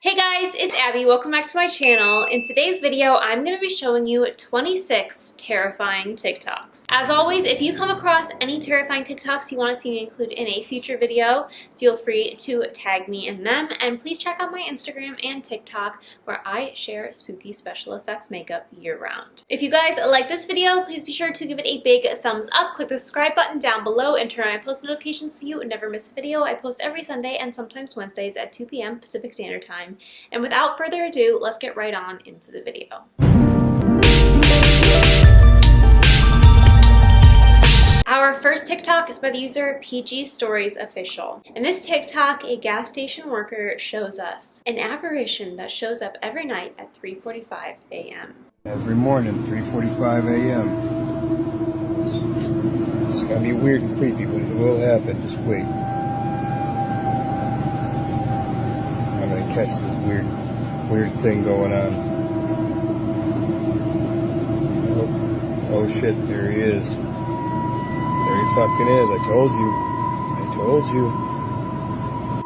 Hey guys, it's Abby. Welcome back to my channel. In today's video, I'm going to be showing you 26 terrifying TikToks. As always, if you come across any terrifying TikToks you want to see me include in a future video, feel free to tag me in them. And please check out my Instagram and TikTok where I share spooky special effects makeup year-round. If you guys like this video, please be sure to give it a big thumbs up. Click the subscribe button down below and turn on my post notifications so you never miss a video. I post every Sunday and sometimes Wednesdays at 2 p.m. Pacific Standard Time. And without further ado, let's get right on into the video. Our first TikTok is by the user PG Stories Official. In this TikTok, a gas station worker shows us an apparition that shows up every night at 3:45 a.m. Every morning, 3:45 a.m. It's gonna be weird and creepy, but it will happen. Just wait. I'm gonna catch this weird thing going on. Oh shit, there he is. There he fucking is. I told you.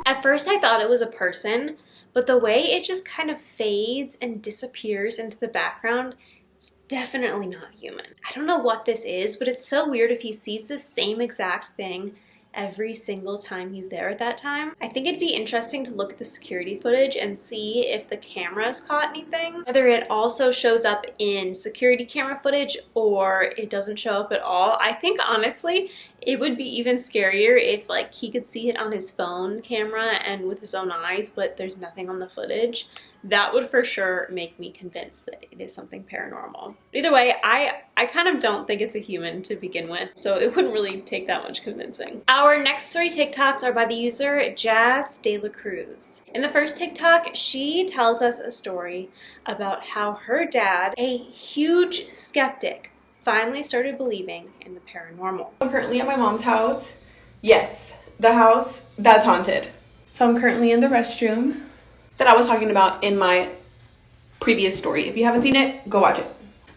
At first I thought it was a person, but the way it just kind of fades and disappears into the background, it's definitely not human. I don't know what this is, but it's so weird if he sees the same exact thing every single time he's there at that time. I think it'd be interesting to look at the security footage and see if the camera's caught anything. Whether it also shows up in security camera footage or it doesn't show up at all. I think honestly, it would be even scarier if like he could see it on his phone camera and with his own eyes, but there's nothing on the footage. That would for sure make me convinced that it is something paranormal. Either way, I kind of don't think it's a human to begin with, so it wouldn't really take that much convincing. Our next three TikToks are by the user Jazz De La Cruz. In the first TikTok, she tells us a story about how her dad, a huge skeptic, finally started believing in the paranormal. I'm currently at my mom's house. Yes, the house that's haunted. So I'm currently in the restroom that I was talking about in my previous story. If you haven't seen it, go watch it.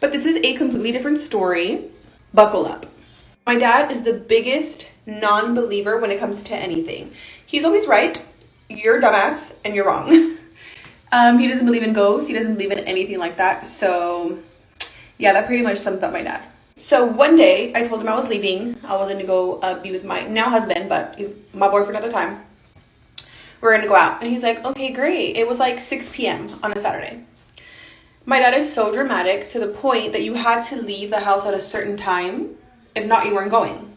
But this is a completely different story. Buckle up. My dad is the biggest non-believer when it comes to anything. He's always right. You're a dumbass and you're wrong. He doesn't believe in ghosts. He doesn't believe in anything like that. So yeah, that pretty much sums up my dad. So one day I told him I was leaving. I was going to go be with my now husband, but he's my boyfriend at the time. We're going to go out. And he's like, okay, great. It was like 6 p.m. on a Saturday. My dad is so dramatic to the point that you had to leave the house at a certain time. If not, you weren't going.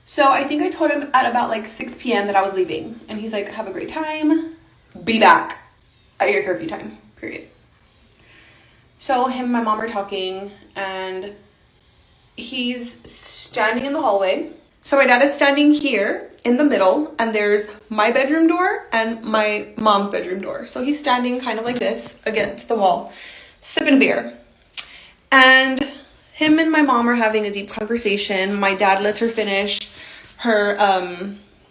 So I think I told him at about like 6 p.m. that I was leaving. And he's like, have a great time. Be back at your curfew time, period. So him and my mom are talking and he's standing in the hallway. So my dad is standing here in the middle and there's my bedroom door and my mom's bedroom door. So he's standing kind of like this against the wall, sipping beer. And him and my mom are having a deep conversation. My dad lets her finish her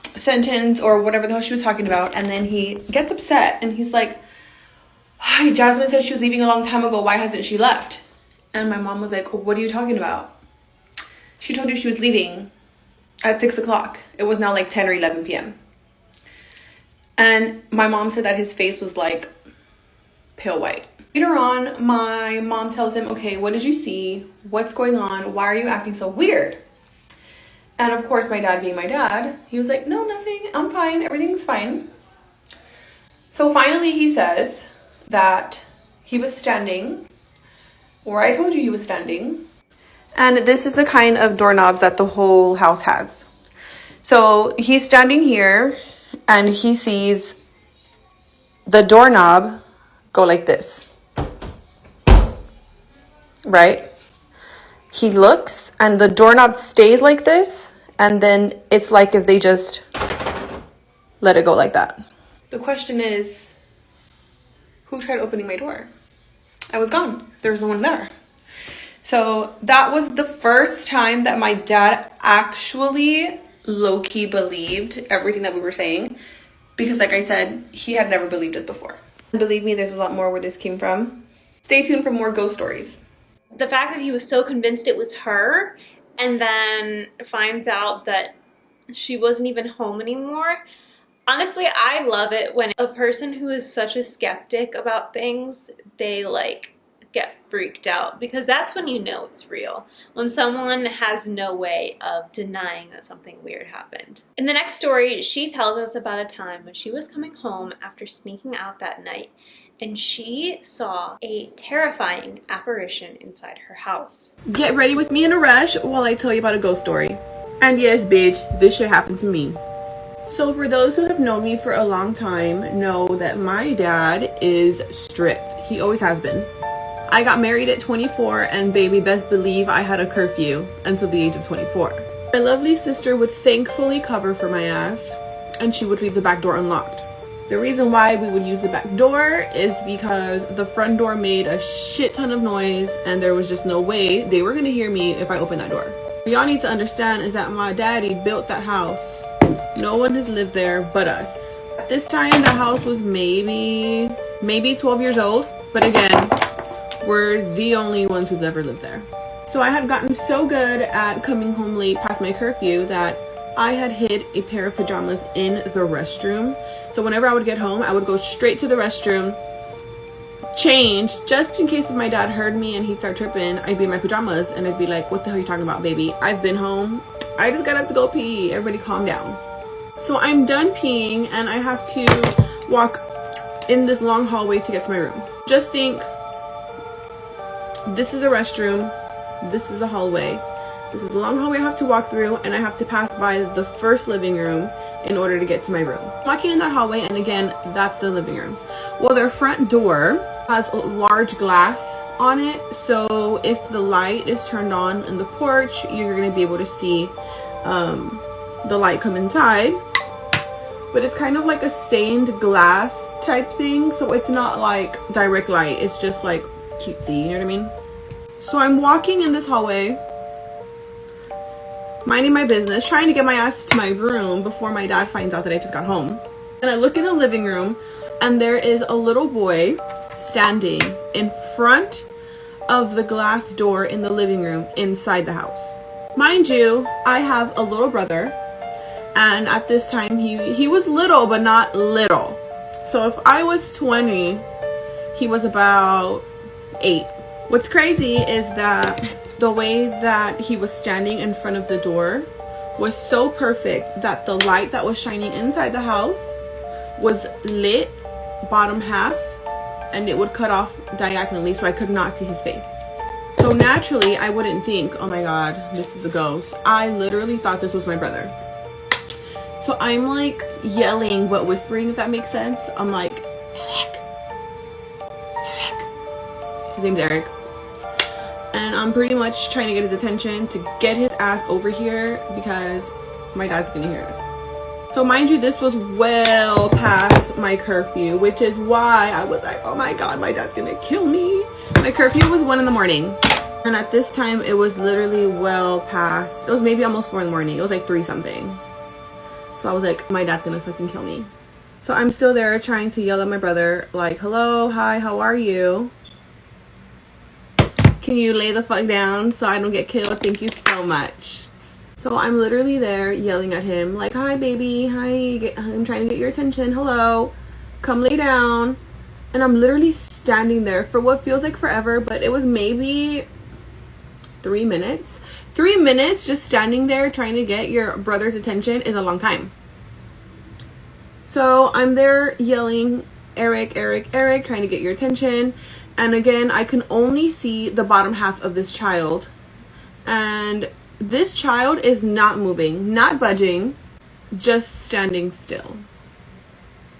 sentence or whatever the hell she was talking about. And then he gets upset and he's like, hi, Jasmine said she was leaving a long time ago. Why hasn't she left? And my mom was like, what are you talking about? She told you she was leaving at 6 o'clock. It was now like 10 or 11 p.m. And my mom said that his face was like pale white. Later on, my mom tells him, okay, what did you see? What's going on? Why are you acting so weird? And of course, my dad being my dad, he was like, no, nothing. I'm fine. Everything's fine. So finally he says that he was standing, or I told you he was standing. And this is the kind of doorknobs that the whole house has. So he's standing here and he sees the doorknob go like this. Right? He looks and the doorknob stays like this. And then it's like if they just let it go like that. The question is, who tried opening my door? I was gone. There was no one there. So that was the first time that my dad actually low-key believed everything that we were saying. Because like I said, he had never believed us before. Believe me, there's a lot more where this came from. Stay tuned for more ghost stories. The fact that he was so convinced it was her and then finds out that she wasn't even home anymore, Honestly, I love it when a person who is such a skeptic about things, they like get freaked out, because that's when you know it's real. When someone has no way of denying that something weird happened. In the next story, she tells us about a time when she was coming home after sneaking out that night, and she saw a terrifying apparition inside her house. Get ready with me in a rush while I tell you about a ghost story. And yes, bitch, this shit happened to me. So for those who have known me for a long time know that my dad is strict. He always has been. I got married at 24 and baby, best believe I had a curfew until the age of 24. My lovely sister would thankfully cover for my ass, and she would leave the back door unlocked. The reason why we would use the back door is because the front door made a shit ton of noise and there was just no way they were gonna hear me if I opened that door. What y'all need to understand is that my daddy built that house. No one has lived there but us. At this time, the house was maybe 12 years old, but again, we're the only ones who've ever lived there. So I had gotten so good at coming home late past my curfew that I had hid a pair of pajamas in the restroom. So whenever I would get home, I would go straight to the restroom, change, just in case if my dad heard me and he'd start tripping, I'd be in my pajamas and I'd be like, what the hell are you talking about, baby? I've been home. I just got up to go pee. Everybody calm down. So I'm done peeing and I have to walk in this long hallway to get to my room. Just think, this is a restroom, this is a hallway, this is a long hallway I have to walk through, and I have to pass by the first living room in order to get to my room. Walking in that hallway, and again, that's the living room. Well, their front door has a large glass on it, so if the light is turned on in the porch, you're gonna be able to see the light come inside. But it's kind of like a stained glass type thing, so it's not like direct light, it's just like cutesy, you know what I mean? So I'm walking in this hallway, minding my business, trying to get my ass to my room before my dad finds out that I just got home. And I look in the living room and there is a little boy standing in front of the glass door in the living room inside the house. Mind you, I have a little brother, and at this time he was little but not little. So if I was 20, he was about 8. What's crazy is that the way that he was standing in front of the door was so perfect that the light that was shining inside the house was lit bottom half and it would cut off diagonally, so I could not see his face. So naturally I wouldn't think, oh my god, this is a ghost. I literally thought this was my brother. So I'm like yelling but whispering, if that makes sense. I'm like, Eric. His name's Eric. And I'm pretty much trying to get his attention to get his ass over here because my dad's gonna hear us. So mind you, this was well past my curfew, which is why I was like, oh my god, my dad's gonna kill me. My curfew was 1 in the morning. And at this time, it was literally well past, it was maybe almost 4 in the morning. It was like 3 something. So I was like, my dad's gonna fucking kill me. So I'm still there trying to yell at my brother, like, hello, hi, how are you? Can you lay the fuck down so I don't get killed? Thank you so much. So I'm literally there yelling at him, like, hi baby, hi, I'm trying to get your attention, hello, come lay down. And I'm literally standing there for what feels like forever, but it was maybe 3 minutes. 3 minutes just standing there trying to get your brother's attention is a long time. So I'm there yelling, Eric, Eric, Eric, trying to get your attention. And again, I can only see the bottom half of this child. And this child is not moving, not budging, just standing still.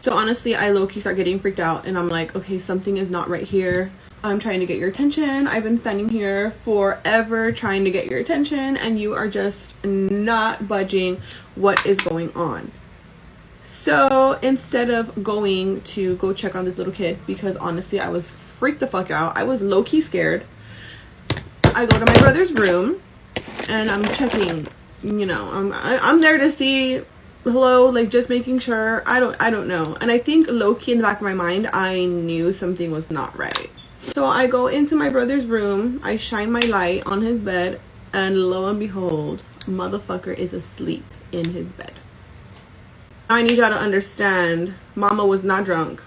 So honestly, I low-key start getting freaked out and I'm like, okay, something is not right here. I'm trying to get your attention. I've been standing here forever trying to get your attention and you are just not budging. What is going on? So instead of going to go check on this little kid, because honestly, I was freaked the fuck out. I was low-key scared. I go to my brother's room and I'm checking, you know, I'm there to see, hello, like just making sure. I don't know. And I think low-key in the back of my mind, I knew something was not right. So I go into my brother's room, I shine my light on his bed, and lo and behold, motherfucker is asleep in his bed. I need y'all to understand, mama was not drunk.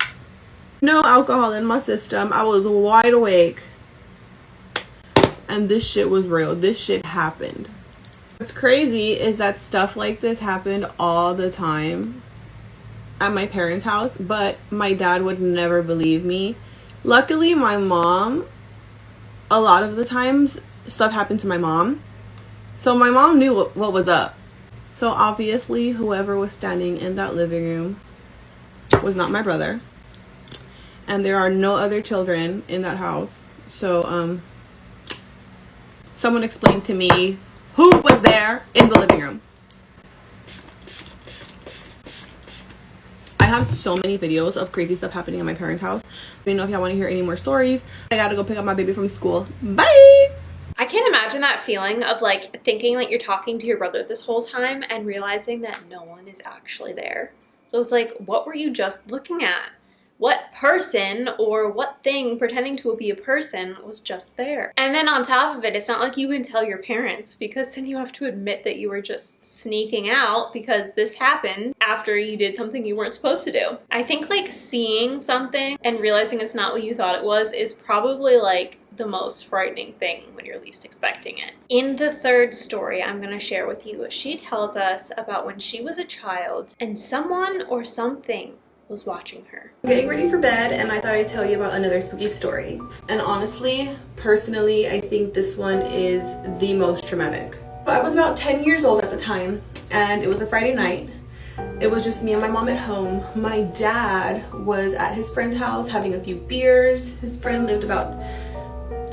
No alcohol in my system. I was wide awake. And this shit was real. This shit happened. What's crazy is that stuff like this happened all the time at my parents' house, but my dad would never believe me. Luckily, my mom, a lot of the times, stuff happened to my mom. So my mom knew what was up. So obviously, whoever was standing in that living room was not my brother. And there are no other children in that house. So, someone explained to me who was there in the living room. I have so many videos of crazy stuff happening at my parents' house. Let me know if y'all want to hear any more stories. I gotta go pick up my baby from school. Bye! I can't imagine that feeling of like thinking that you're talking to your brother this whole time and realizing that no one is actually there. So it's like, what were you just looking at? What person or what thing pretending to be a person was just there? And then on top of it, it's not like you can tell your parents, because then you have to admit that you were just sneaking out because this happened after you did something you weren't supposed to do. I think like seeing something and realizing it's not what you thought it was is probably like the most frightening thing when you're least expecting it. In the third story I'm going to share with you, she tells us about when she was a child and someone or something was watching her. I'm getting ready for bed, and I thought I'd tell you about another spooky story. And honestly, personally, I think this one is the most traumatic. I was about 10 years old at the time, and it was a Friday night. It was just me and my mom at home. My dad was at his friend's house having a few beers. His friend lived about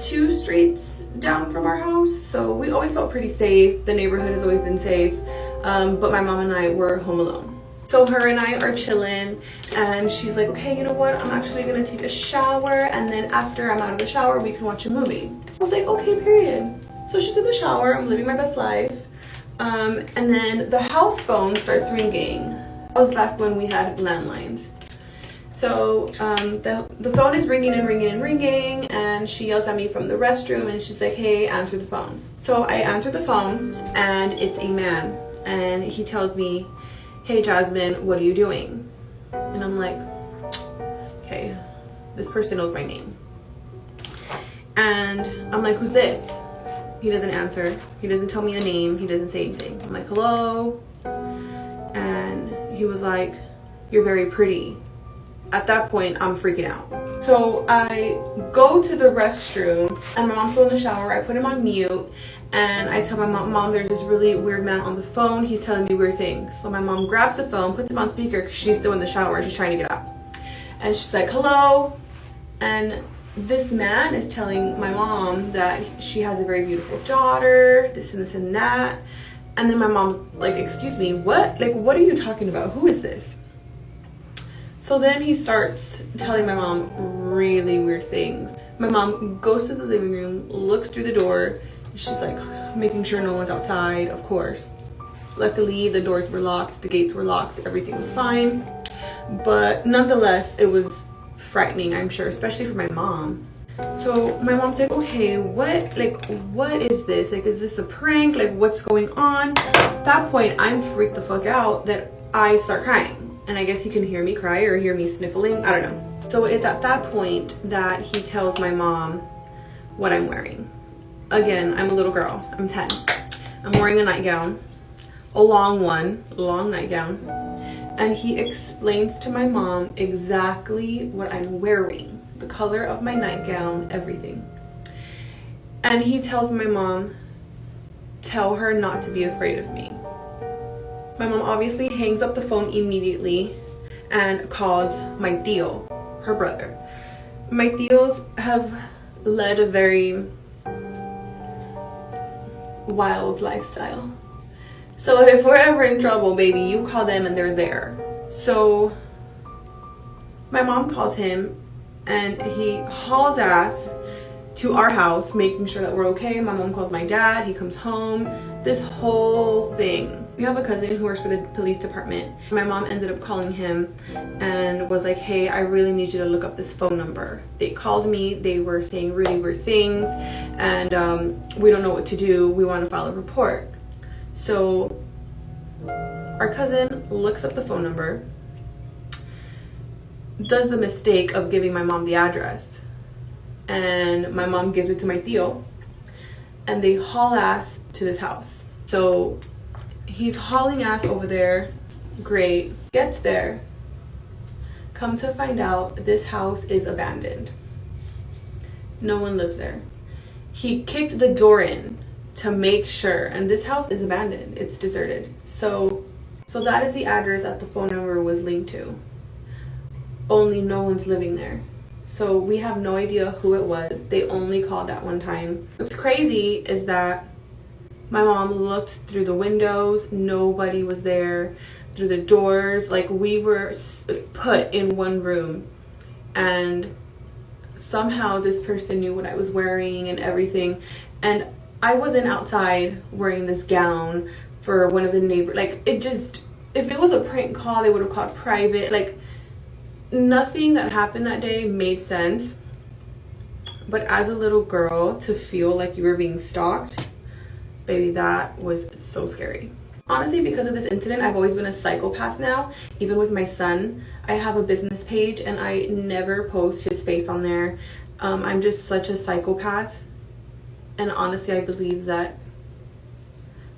2 streets down from our house, so we always felt pretty safe. The neighborhood has always been safe, but my mom and I were home alone. So her and I are chilling, and she's like, okay, you know what? I'm actually gonna take a shower, and then after I'm out of the shower, we can watch a movie. I was like, okay, period. So she's in the shower, I'm living my best life. And then the house phone starts ringing. That was back when we had landlines. So the phone is ringing and ringing and ringing, and she yells at me from the restroom, and she's like, hey, answer the phone. So I answer the phone, and it's a man, and he tells me, hey Jasmine, what are you doing? And I'm like, okay, this person knows my name. And I'm like, who's this? He doesn't answer. He doesn't tell me a name. He doesn't say anything. I'm like, hello? And he was like, you're very pretty. At that point, I'm freaking out. So I go to the restroom, and my mom's still in the shower. I put him on mute, and I tell my mom, there's this really weird man on the phone. He's telling me weird things. So my mom grabs the phone, puts him on speaker because she's still in the shower. She's trying to get out. And she's like, hello? And this man is telling my mom that she has a very beautiful daughter, this and this and that. And then my mom's like, excuse me, what? Like, what are you talking about? Who is this? So then he starts telling my mom really weird things. My mom goes to the living room, looks through the door. She's like making sure no one's outside, of course. Luckily, the doors were locked, the gates were locked, everything was fine. But nonetheless, it was frightening, I'm sure, especially for my mom. So my mom's like, okay, what is this? Like, is this a prank? Like, what's going on? At that point, I'm freaked the fuck out that I start crying. And I guess he can hear me cry or hear me sniffling, I don't know. So it's at that point that he tells my mom what I'm wearing. Again, I'm a little girl, I'm 10. I'm wearing a nightgown, a long nightgown. And he explains to my mom exactly what I'm wearing, the color of my nightgown, everything. And he tells my mom, tell her not to be afraid of me. My mom obviously hangs up the phone immediately and calls my tío, her brother. My tíos have led a very wild lifestyle. So if we're ever in trouble, baby, you call them and they're there. So my mom calls him, and he hauls ass to our house, making sure that we're okay. My mom calls my dad, he comes home, this whole thing. We have a cousin who works for the police department. My mom ended up calling him and was like, hey, I really need you to look up this phone number. They called me, they were saying really weird things, and we don't know what to do. We want to file a report. So Our cousin looks up the phone number, does the mistake of giving my mom the address, and my mom gives it to my tío, and they haul ass to this house. So he's hauling ass over there. Great. Gets there. Come to find out, this house is abandoned. No one lives there. He kicked the door in to make sure, and this house is abandoned. It's deserted. So that is the address that the phone number was linked to. Only no one's living there. So we have no idea who it was. They only called that one time. What's crazy is that my mom looked through the windows. Nobody was there. Through the doors. Like, we were put in one room. And somehow this person knew what I was wearing and everything. And I wasn't outside wearing this gown for one of the neighbors. Like, it just, if it was a prank call, they would have called private. Like, nothing that happened that day made sense. But as a little girl, to feel like you were being stalked, baby, that was so scary. Honestly, because of this incident, I've always been a psychopath now. Even with my son, I have a business page and I never post his face on there. I'm just such a psychopath. And honestly, I believe that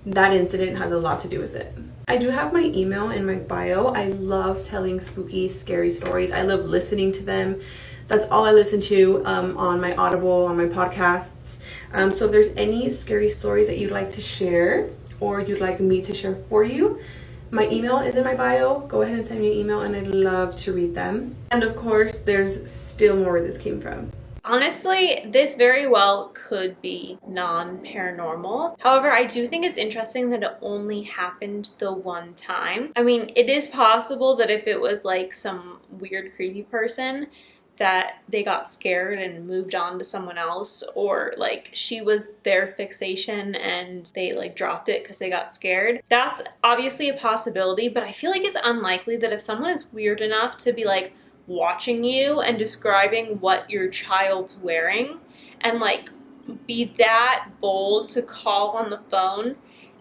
that incident has a lot to do with it. I do have my email in my bio. I love telling spooky, scary stories. I love listening to them. That's all I listen to on my Audible, on my podcasts. So if there's any scary stories that you'd like to share or you'd like me to share for you, my email is in my bio. Go ahead and send me an email and I'd love to read them. And of course, there's still more where this came from. Honestly, this very well could be non-paranormal. However, I do think it's interesting that it only happened the one time. I mean, it is possible that if it was like some weird, creepy person, that they got scared and moved on to someone else, or like she was their fixation and they like dropped it because they got scared. That's obviously a possibility, but I feel like it's unlikely that if someone is weird enough to be like watching you and describing what your child's wearing and like be that bold to call on the phone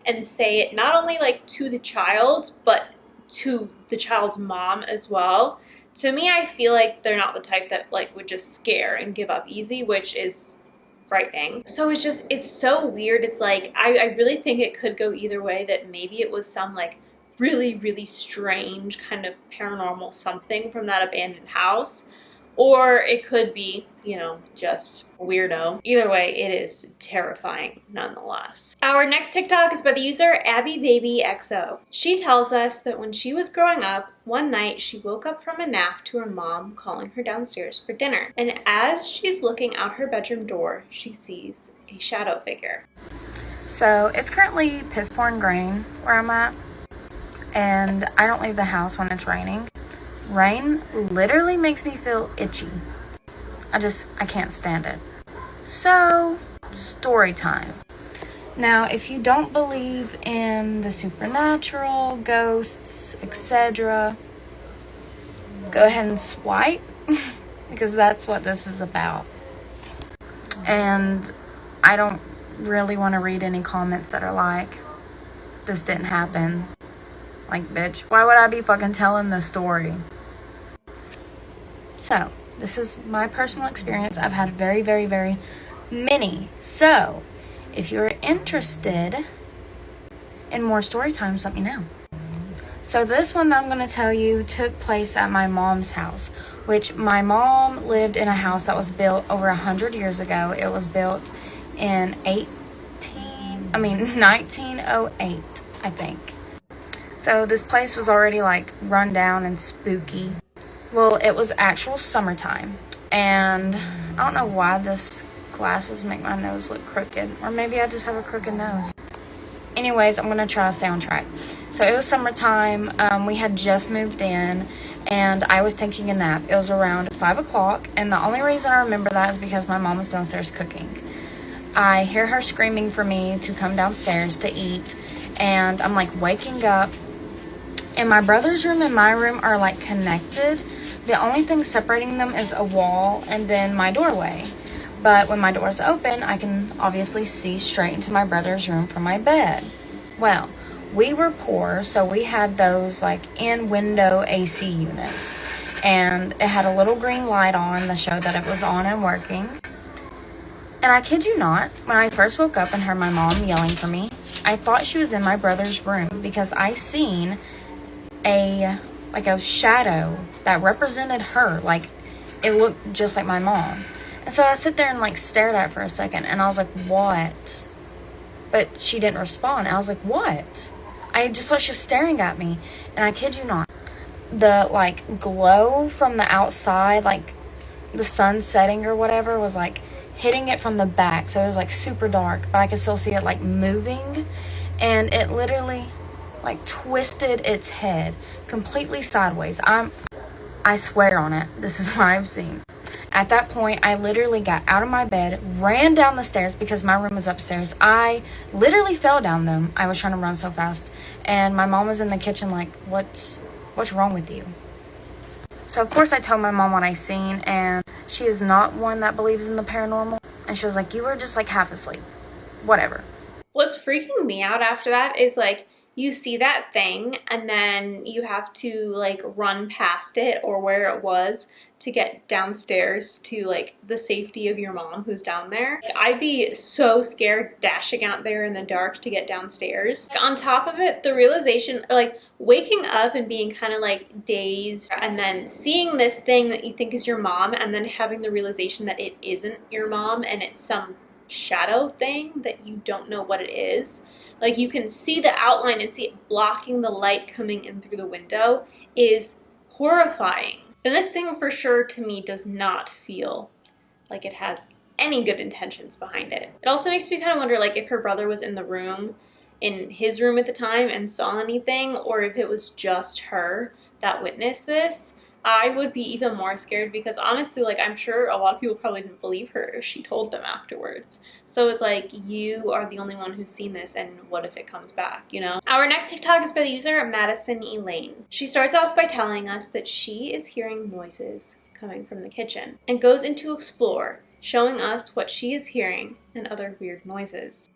and say it not only like to the child but to the child's mom as well. To me, I feel like they're not the type that like would just scare and give up easy, which is frightening. So it's so weird. It's like I really think it could go either way, that maybe it was some like really, really strange kind of paranormal something from that abandoned house, or it could be, you know, just a weirdo. Either way, it is terrifying nonetheless. Our next TikTok is by the user AbbyBabyXO. She tells us that when she was growing up, one night she woke up from a nap to her mom calling her downstairs for dinner. And as she's looking out her bedroom door, she sees a shadow figure. So it's currently piss pouring rain where I'm at, and I don't leave the house when it's raining. Rain literally makes me feel itchy. I can't stand it. So, story time. Now, if you don't believe in the supernatural, ghosts, etc., go ahead and swipe, because that's what this is about. And I don't really want to read any comments that are like, this didn't happen. Like, bitch, why would I be fucking telling this story? So, this is my personal experience. I've had very, very, very many. So, if you're interested in more story times, let me know. So, this one that I'm going to tell you took place at my mom's house, which my mom lived in a house that was built over 100 years ago. It was built in 1908, I think. So this place was already like run down and spooky. Well, it was actual summertime, and I don't know why this glasses make my nose look crooked, or maybe I just have a crooked nose. Anyways, I'm gonna try to stay on track. So it was summertime. We had just moved in, and I was taking a nap. It was around 5 o'clock, and the only reason I remember that is because my mom was downstairs cooking. I hear her screaming for me to come downstairs to eat, and I'm like waking up. And my brother's room and my room are like connected. The only thing separating them is a wall and then my doorway. But when my door's open, I can obviously see straight into my brother's room from my bed. Well, we were poor, so we had those like in-window AC units, and it had a little green light on that showed that it was on and working. And I kid you not, when I first woke up and heard my mom yelling for me, I thought she was in my brother's room because I seen a shadow that represented her. Like, it looked just like my mom. And so I sit there and like stared at it for a second, and I was like, what? But she didn't respond. I was like, what? I just thought she was staring at me. And I kid you not, the like glow from the outside, like the sun setting or whatever, was like hitting it from the back. So it was like super dark, but I could still see it like moving. And it literally like twisted its head completely sideways. I swear on it, this is what I've seen. At that point, I literally got out of my bed, ran down the stairs because my room was upstairs. I literally fell down them. I was trying to run so fast. And my mom was in the kitchen like, what's wrong with you? So of course I told my mom what I seen, and she is not one that believes in the paranormal. And she was like, you were just like half asleep. Whatever. What's freaking me out after that is like, you see that thing and then you have to like run past it or where it was to get downstairs to like the safety of your mom who's down there. Like, I'd be so scared dashing out there in the dark to get downstairs. On top of it, the realization, like waking up and being kind of like dazed and then seeing this thing that you think is your mom and then having the realization that it isn't your mom and it's some shadow thing that you don't know what it is. Like you can see the outline and see it blocking the light coming in through the window is horrifying. And this thing for sure to me does not feel like it has any good intentions behind it. It also makes me kind of wonder like if her brother was in the room, in his room at the time and saw anything, or if it was just her that witnessed this. I would be even more scared because honestly, like I'm sure a lot of people probably didn't believe her if she told them afterwards. So it's like, you are the only one who's seen this, and what if it comes back, you know? Our next TikTok is by the user Madison Elaine. She starts off by telling us that she is hearing noises coming from the kitchen and goes in to explore, showing us what she is hearing and other weird noises.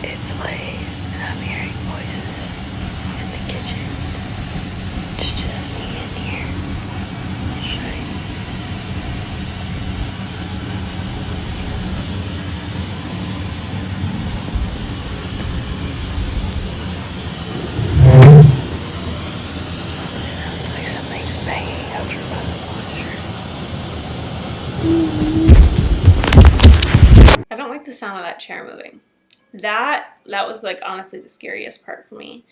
It's late and I'm hearing voices in the kitchen. It's just me in here. Shiny. It sounds like something's banging over by the washer. I don't like the sound of that chair moving. That was like honestly the scariest part for me.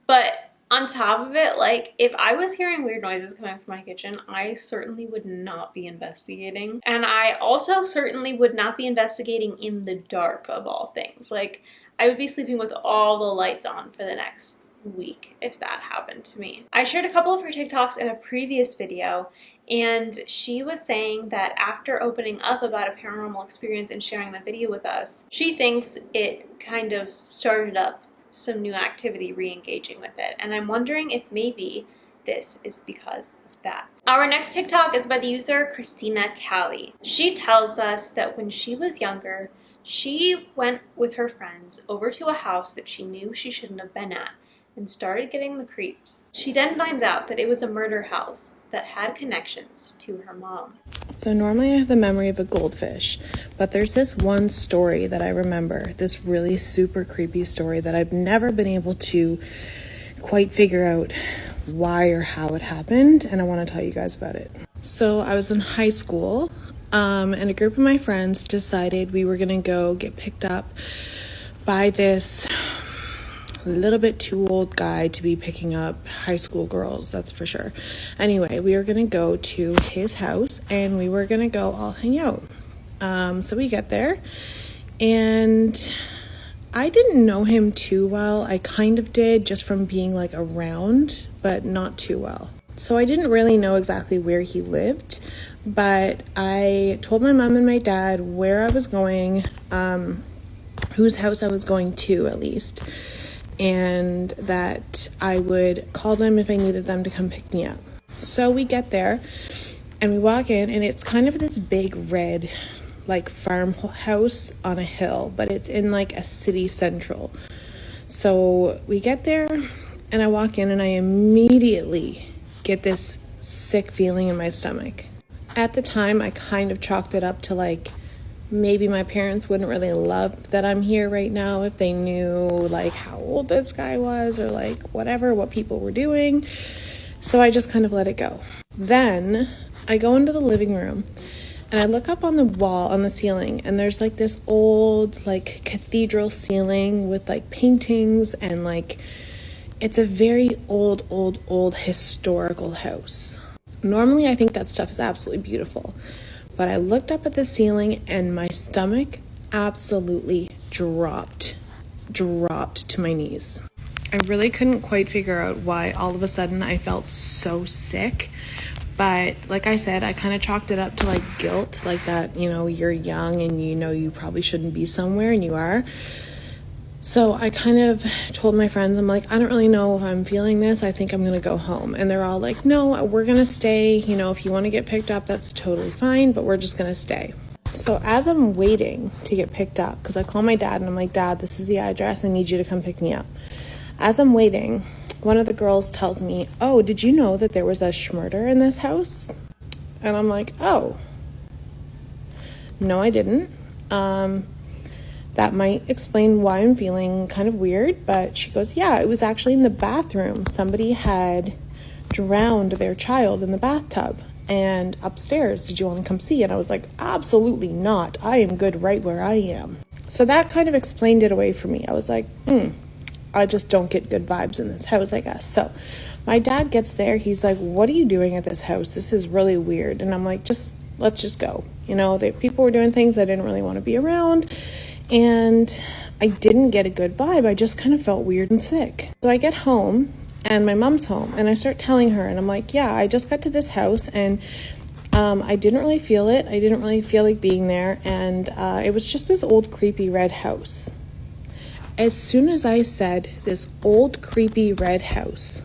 But on top of it, like if I was hearing weird noises coming from my kitchen, I certainly would not be investigating. And I also certainly would not be investigating in the dark of all things. Like I would be sleeping with all the lights on for the next week if that happened to me. I shared a couple of her TikToks in a previous video, and she was saying that after opening up about a paranormal experience and sharing the video with us, she thinks it kind of started up some new activity re-engaging with it. And I'm wondering if maybe this is because of that. Our next TikTok is by the user Christina Callie. She tells us that when she was younger, she went with her friends over to a house that she knew she shouldn't have been at and started getting the creeps. She then finds out that it was a murder house that had connections to her mom. So normally I have the memory of a goldfish, but there's this one story that I remember, this really super creepy story that I've never been able to quite figure out why or how it happened, and I want to tell you guys about it. So I was in high school, and a group of my friends decided we were going to go get picked up by this a little bit too old guy to be picking up high school girls, that's for sure. Anyway, we were gonna go to his house and we were gonna go all hang out. So we get there and I didn't know him too well. I kind of did just from being like around, but not too well. So I didn't really know exactly where he lived, but I told my mom and my dad where I was going, whose house I was going to at least, and that I would call them if I needed them to come pick me up. So we get there and we walk in, and it's kind of this big red like farmhouse on a hill, but it's in like a city central. So we get there and I walk in and I immediately get this sick feeling in my stomach. At the time, I kind of chalked it up to like, maybe my parents wouldn't really love that I'm here right now if they knew like how old this guy was or like whatever, what people were doing. So I just kind of let it go. Then I go into the living room and I look up on the wall, on the ceiling, and there's like this old like cathedral ceiling with like paintings and like, it's a very old historical house. Normally I think that stuff is absolutely beautiful, but I looked up at the ceiling and my stomach absolutely dropped to my knees. I really couldn't quite figure out why all of a sudden I felt so sick. But like I said, I kind of chalked it up to like guilt, like that, you know, you're young and you know you probably shouldn't be somewhere and you are. So I kind of told my friends, I'm like, I don't really know if I'm feeling this. I think I'm going to go home. And they're all like, no, we're going to stay. You know, if you want to get picked up, that's totally fine, but we're just going to stay. So as I'm waiting to get picked up, because I call my dad and I'm like, Dad, this is the address. I need you to come pick me up. As I'm waiting, one of the girls tells me, oh, did you know that there was a schmurder in this house? And I'm like, oh, no, I didn't. That might explain why I'm feeling kind of weird, but she goes, yeah, it was actually in the bathroom. Somebody had drowned their child in the bathtub and upstairs. Did you want to come see? And I was like, absolutely not. I am good right where I am. So that kind of explained it away for me. I was like, I just don't get good vibes in this house, I guess. So my dad gets there. He's like, what are you doing at this house? This is really weird. And I'm like, let's just go. You know, people were doing things I didn't really want to be around. And I didn't get a good vibe. I just kind of felt weird and sick. So I get home and my mom's home and I start telling her and I'm like, yeah, I just got to this house and I didn't really feel it. I didn't really feel like being there. And it was just this old creepy red house. As soon as I said this old creepy red house,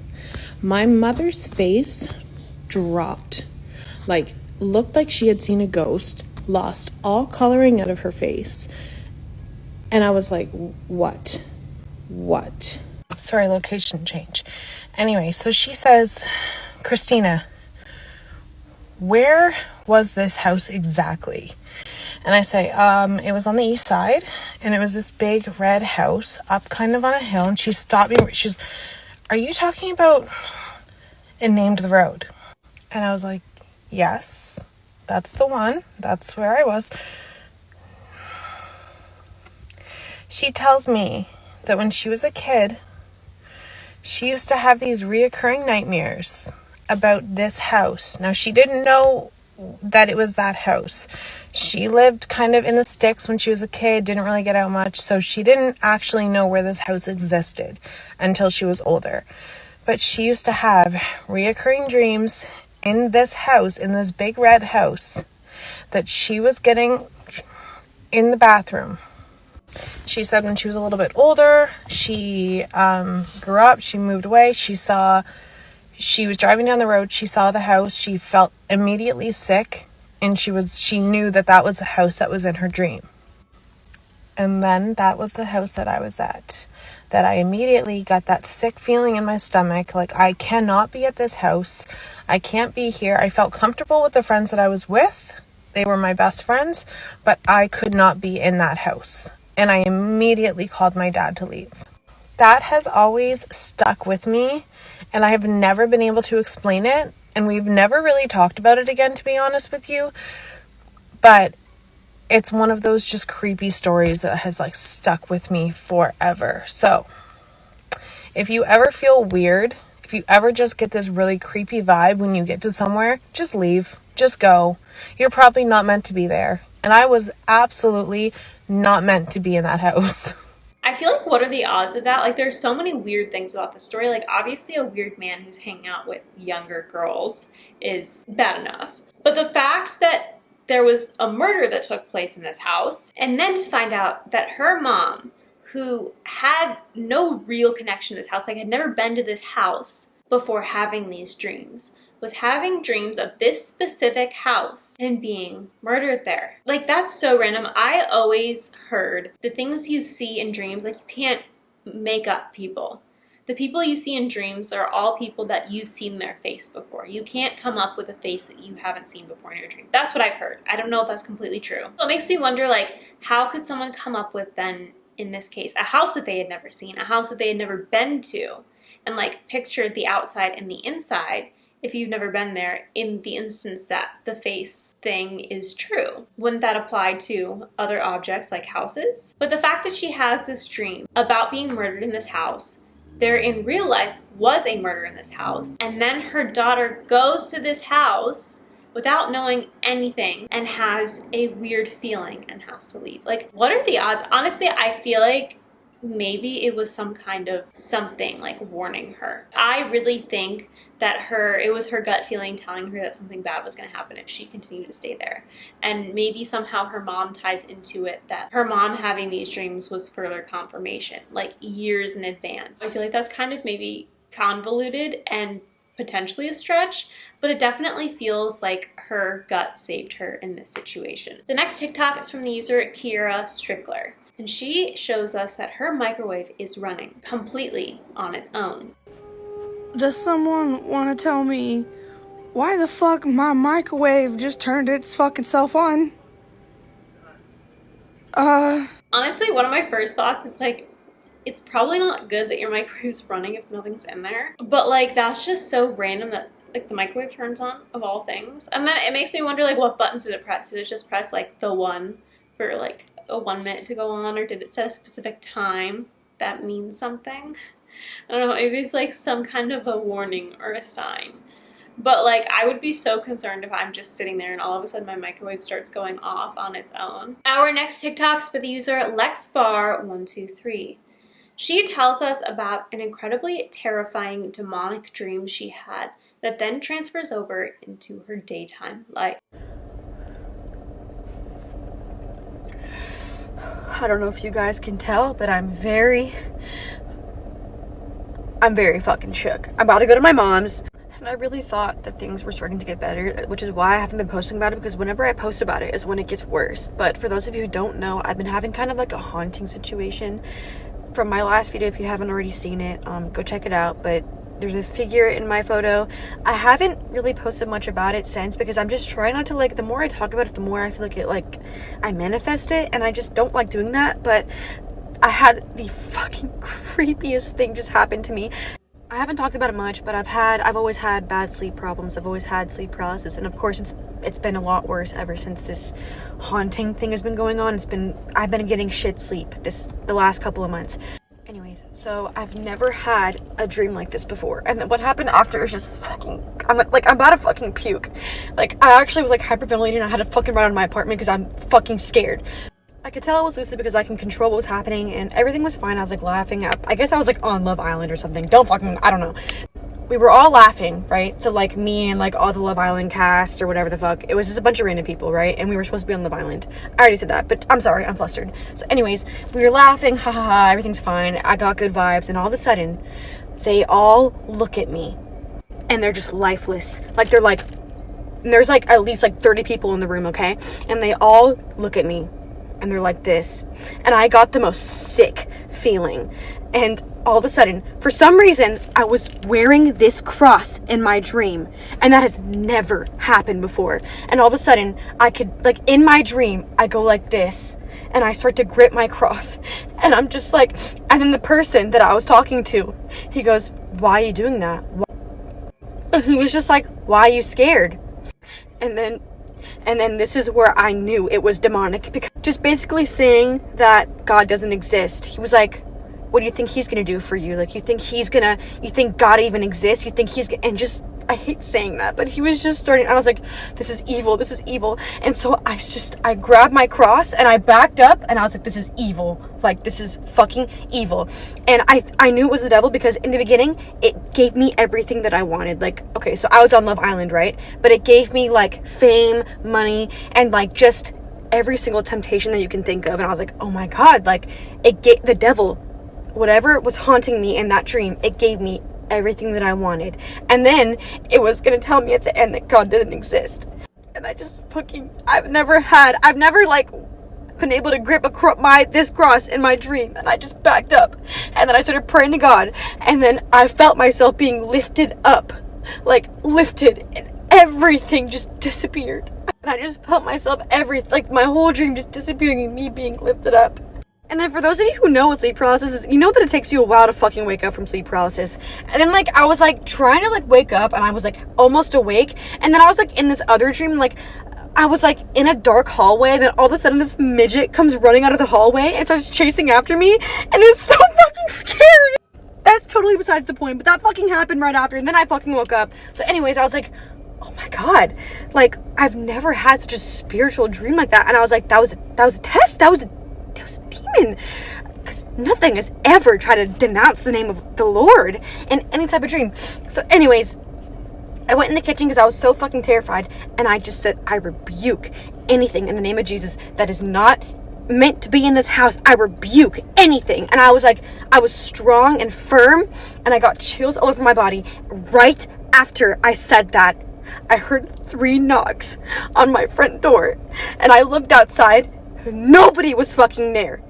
my mother's face dropped. Like, looked like she had seen a ghost, lost all coloring out of her face. And I was like, what? Sorry, location change. Anyway, so she says, Christina, where was this house exactly? And I say, it was on the east side, and it was this big red house up kind of on a hill. And she stopped me. She's, are you talking about, and named the road? And I was like, yes, that's the one. That's where I was. She tells me that when she was a kid, she used to have these reoccurring nightmares about this house. Now, she didn't know that it was that house. She lived kind of in the sticks when she was a kid, didn't really get out much, so she didn't actually know where this house existed until she was older. But she used to have reoccurring dreams in this house, in this big red house, that she was getting in the bathroom. She said when she was a little bit older, she grew up, she moved away, she was driving down the road, she saw the house, she felt immediately sick, and she knew that was the house that was in her dream. And then that was the house that I was at. That I immediately got that sick feeling in my stomach, like I cannot be at this house, I can't be here. I felt comfortable with the friends that I was with, they were my best friends, but I could not be in that house. And I immediately called my dad to leave. That has always stuck with me, and I have never been able to explain it, and we've never really talked about it again, to be honest with you. But it's one of those just creepy stories that has like stuck with me forever. So if you ever feel weird, if you ever just get this really creepy vibe when you get to somewhere, just leave, just go. You're probably not meant to be there. And I was absolutely not meant to be in that house. I feel like, what are the odds of that? Like, there's so many weird things about the story. Like, obviously a weird man who's hanging out with younger girls is bad enough. But the fact that there was a murder that took place in this house, and then to find out that her mom, who had no real connection to this house, like had never been to this house before having these dreams, was having dreams of this specific house and being murdered there. Like, that's so random. I always heard the things you see in dreams, like, you can't make up people. The people you see in dreams are all people that you've seen their face before. You can't come up with a face that you haven't seen before in your dream. That's what I've heard. I don't know if that's completely true. So it makes me wonder, like, how could someone come up with, then, in this case, a house that they had never seen, a house that they had never been to, and, like, pictured the outside and the inside, if you've never been there, in the instance that the face thing is true? Wouldn't that apply to other objects like houses? But the fact that she has this dream about being murdered in this house, there in real life was a murder in this house, and then her daughter goes to this house without knowing anything and has a weird feeling and has to leave. Like, what are the odds? Honestly, I feel like maybe it was some kind of something like warning her. I really think that it was her gut feeling telling her that something bad was going to happen if she continued to stay there. And maybe somehow her mom ties into it, that her mom having these dreams was further confirmation, like years in advance. I feel like that's kind of maybe convoluted and potentially a stretch, but it definitely feels like her gut saved her in this situation. The next TikTok is from the user Kiera Strickler, and she shows us that her microwave is running completely on its own. Does someone want to tell me why the fuck my microwave just turned its fucking self on? Honestly, one of my first thoughts is like, it's probably not good that your microwave's running if nothing's in there. But like, that's just so random that like the microwave turns on, of all things. And then it makes me wonder, like, what buttons did it press? Did it just press like the one for like a 1 minute to go on, or did it set a specific time that means something? I don't know, maybe it's like some kind of a warning or a sign. But like, I would be so concerned if I'm just sitting there and all of a sudden my microwave starts going off on its own. Our next TikTok's with the user LexBar123. She tells us about an incredibly terrifying demonic dream she had that then transfers over into her daytime life. I don't know if you guys can tell, but I'm very fucking shook. I'm about to go to my mom's, and I really thought that things were starting to get better, which is why I haven't been posting about it, because whenever I post about it is when it gets worse. But for those of you who don't know, I've been having kind of like a haunting situation. From my last video, if you haven't already seen it, go check it out. But there's a figure in my photo. I haven't really posted much about it since, because I'm just trying not to, like, the more I talk about it, the more I feel like it, like, I manifest it, and I just don't like doing that. But I had the fucking creepiest thing just happen to me. I haven't talked about it much, but I've always had bad sleep problems. I've always had sleep paralysis, and of course it's been a lot worse ever since this haunting thing has been going on. I've been getting shit sleep the last couple of months. Anyways, so I've never had a dream like this before, and then what happened after is just fucking, I'm about to fucking puke. Like, I actually was like hyperventilating, and I had to fucking run out of my apartment because I'm fucking scared. I could tell it was lucid because I can control what was happening, and everything was fine. I was like laughing. I guess I was like on Love Island or something. I don't know. We were all laughing, right? So like me and like all the Love Island cast or whatever the fuck. It was just a bunch of random people, right? And we were supposed to be on Love Island. I already said that, but I'm sorry, I'm flustered. So anyways, we were laughing, ha ha ha, everything's fine. I got good vibes, and all of a sudden, they all look at me, and they're just lifeless. Like, they're like, and there's like at least like 30 people in the room, okay? And they all look at me, and they're like this, and I got the most sick feeling. And all of a sudden, for some reason, I was wearing this cross in my dream, and that has never happened before. And all of a sudden, I could, like, in my dream, I go like this, and I start to grip my cross, and I'm just like, and then the person that I was talking to, he goes, "Why are you doing that?" And he was just like, "Why are you scared?" And then this is where I knew it was demonic, because just basically saying that God doesn't exist. He was like, "What do you think he's gonna do for you? Like, you think God even exists? You think and just, I hate saying that, but he was just starting, I was like, this is evil. And so I grabbed my cross and I backed up, and I was like, this is evil. Like, this is fucking evil. And I knew it was the devil, because in the beginning, it gave me everything that I wanted. Like, okay, so I was on Love Island, right? But it gave me like fame, money, and like just every single temptation that you can think of. And I was like, oh my God, like, it gave the devil, whatever was haunting me in that dream, it gave me everything that I wanted. And then it was gonna tell me at the end that God didn't exist. And I just fucking, I've never been able to grip this cross in my dream, and I just backed up, and then I started praying to God, and then I felt myself being lifted up, like lifted, and everything just disappeared. And I just felt myself, like my whole dream just disappearing and me being lifted up. And then for those of you who know what sleep paralysis is, you know that it takes you a while to fucking wake up from sleep paralysis. And then like I was like trying to like wake up, and I was like almost awake, and then I was like in this other dream, like I was like in a dark hallway, and then all of a sudden this midget comes running out of the hallway and starts chasing after me, and it was so fucking scary. That's totally besides the point, but that fucking happened right after, and then I fucking woke up. So anyways, I was like, oh my God, like I've never had such a spiritual dream like that. And I was like, that was a test, that was a demon, because nothing has ever tried to denounce the name of the Lord in any type of dream. So anyways, I went in the kitchen because I was so fucking terrified, and I just said, I rebuke anything in the name of Jesus that is not meant to be in this house. I rebuke anything. And I was like, I was strong and firm, and I got chills all over my body. Right after I said that, I heard 3 knocks on my front door, and I looked outside. Nobody was fucking there.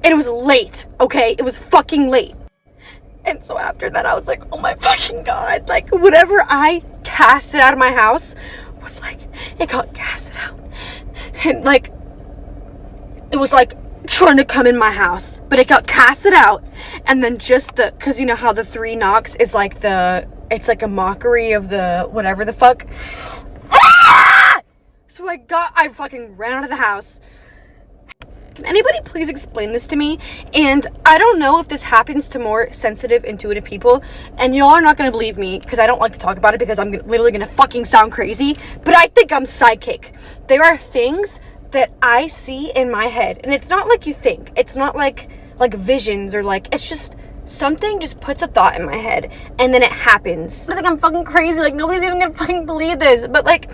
And it was late, okay? It was fucking late. And so after that, I was like, oh my fucking God. Like, whatever I casted out of my house was like, it got casted out. And like, it was like trying to come in my house, but it got casted out. And then just because you know how the 3 knocks is like it's like a mockery of the whatever the fuck. Ah! So I fucking ran out of the house. Can anybody please explain this to me? And I don't know if this happens to more sensitive, intuitive people, and y'all are not going to believe me because I don't like to talk about it because I'm literally going to fucking sound crazy, but I think I'm psychic. There are things that I see in my head, and it's not like you think. It's not like visions or like, it's just something just puts a thought in my head, and then it happens. I think I'm fucking crazy, like nobody's even going to fucking believe this, but like,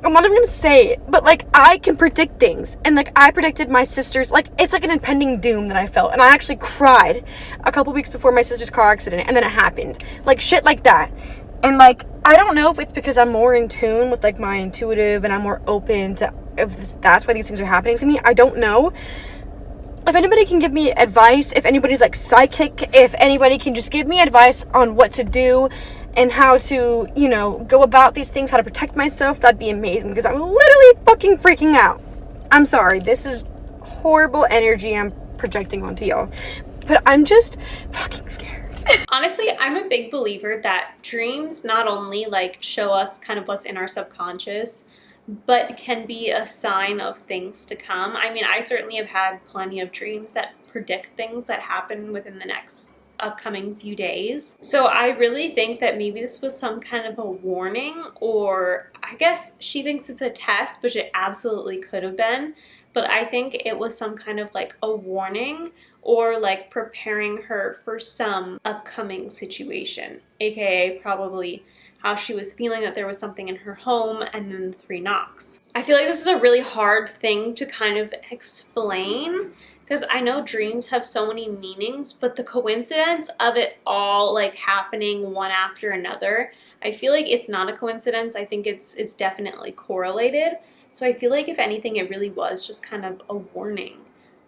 I'm not even gonna say it, but like I can predict things, and like I predicted my sister's, like it's like an impending doom that I felt, and I actually cried a couple weeks before my sister's car accident, and then it happened, like shit like that. And like I don't know if it's because I'm more in tune with like my intuitive, and I'm more open to if that's why these things are happening to me. I don't know. If anybody can give me advice, if anybody's like psychic, if anybody can just give me advice on what to do and how to, you know, go about these things, how to protect myself, that'd be amazing, because I'm literally fucking freaking out. I'm sorry, this is horrible energy I'm projecting onto y'all, but I'm just fucking scared. Honestly, I'm a big believer that dreams not only like show us kind of what's in our subconscious, but can be a sign of things to come. I mean, I certainly have had plenty of dreams that predict things that happen within the next upcoming few days. So I really think that maybe this was some kind of a warning, or I guess she thinks it's a test, which it absolutely could have been, but I think it was some kind of like a warning or like preparing her for some upcoming situation, aka probably how she was feeling that there was something in her home, and then the 3 knocks. I feel like this is a really hard thing to kind of explain, because I know dreams have so many meanings, but the coincidence of it all like happening one after another, I feel like it's not a coincidence. I think it's definitely correlated. So I feel like if anything, it really was just kind of a warning